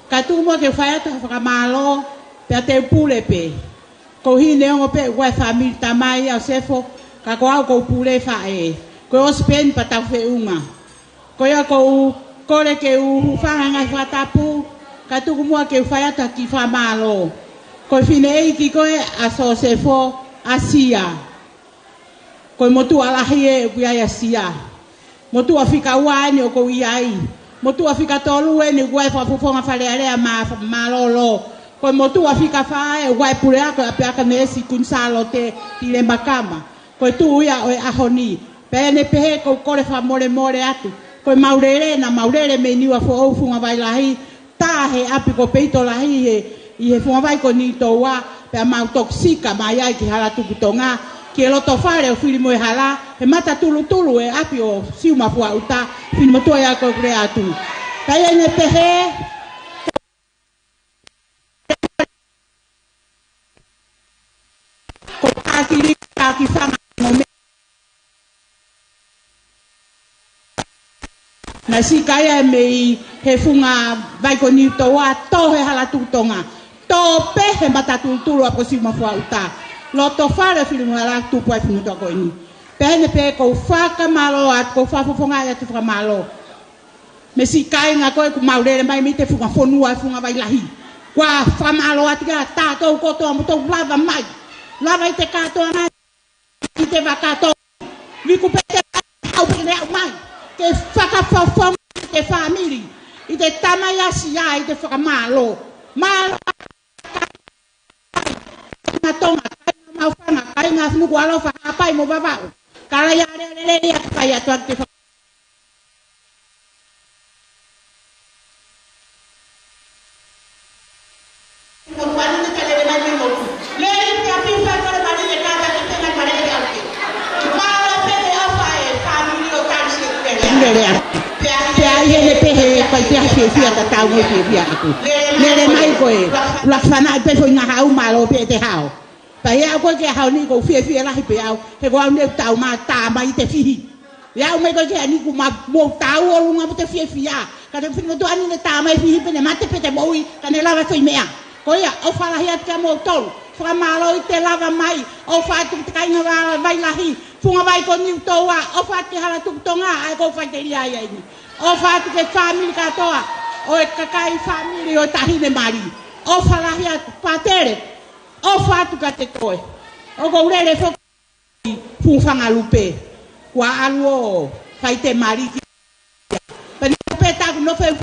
ka tuku mua ke whaiata whakamalo, pe a te pule pe. Ko hi neongo pe wai famili tamai au sefo, ka ko au ko pule whae. Ko o spen pa tau whiunga. Ko ia ko kore ke u whanga ngai whatapu, ka tuku mua ke whaiata ki whamalo. Ko whine ki koe aso sefo asia. Ko motu alahi e uiai asia. Motu a whika uani o ko iai. Motu a whika tolu e ni guai whapufonga whalearea ma lolo. Ko motu a whika whae e guai pureako a peaka nesi kunsalo te tile makama. Ko tu uia o e ahoni. Pea ne pehe ko kore wha more atu. Ko maurere na maurere me niwa fo au funga vai lahi. Ta he api ko peito lahi he I he funga vai ko ni toua. Pea mau toksika ma iai ki hala tukutonga. Ki e loto whare o whiri moe hala, he mata tulu e api o siuma fua uta, whiri motua ia koe kure atu. Kai ene pehe, ko kākiri kāki whanga ngome. Na si kaya e mei he funga vai ko ni toa, to he hala tukutonga. To pe he mata tulu a ko siuma fua uta. Loto whare whiri mua la tupu ai whimutua koe ni. Pehene pe kou whaka malo at kou whafofonga ia te whakamalo. Me si kai ngā koe ku maurere mai mi te whunga whonua e whunga vai lahi. Kua whamalo at kia tātou kotoa mo tau lava mai. Lava I te katoa ngā I te wakato. Viku pe te au pere au mai. Ke whakawhawhonga I te whamiri. I te tamai asia I te whakamalo. Malo ngā tonga. Mau whanga, kai ngā whunuku alo whakapai mo wawau. Kara ia re pai atu atu te whaka. Mo whanu te kalere mai me motu. Lei te api whai kore mani te kāta ki te ngai mare te auke. Mālo pere au whae, whamiri o tarisi e kere. Ndere a. Pea I hene pehe pai pea whia ta tau mo whia aku. Lere mai koe. Lak whana I pefo I ngā hau mālo pe te hao. Pa ia koe ke hau ni ko fie lahi pe au. He ko au ne tau ma tā mai te fihi. Ia au mai koe ke ani ku ma mo tau o lunga mo te fie. Ka te whini motu ani ne tā mai fihi pene mate pe te moui. Ka ne lava toi mea. Ko ia o whalahi at kia mo tolu. Whakamalo I te lava mai. O whatu te kainga vai lahi. Funga vai ko niu toua. O whatu hala tukutonga. Ai ko whaite ria ia ini. O whatu ke whamiri katoa. O e kakai whamiri o tahine mari. O whalahi at patere. O whatu ka te koe. O ko urere whoki whanga lupe. Kua alu o whai te mariki. Pani lupe taku no whai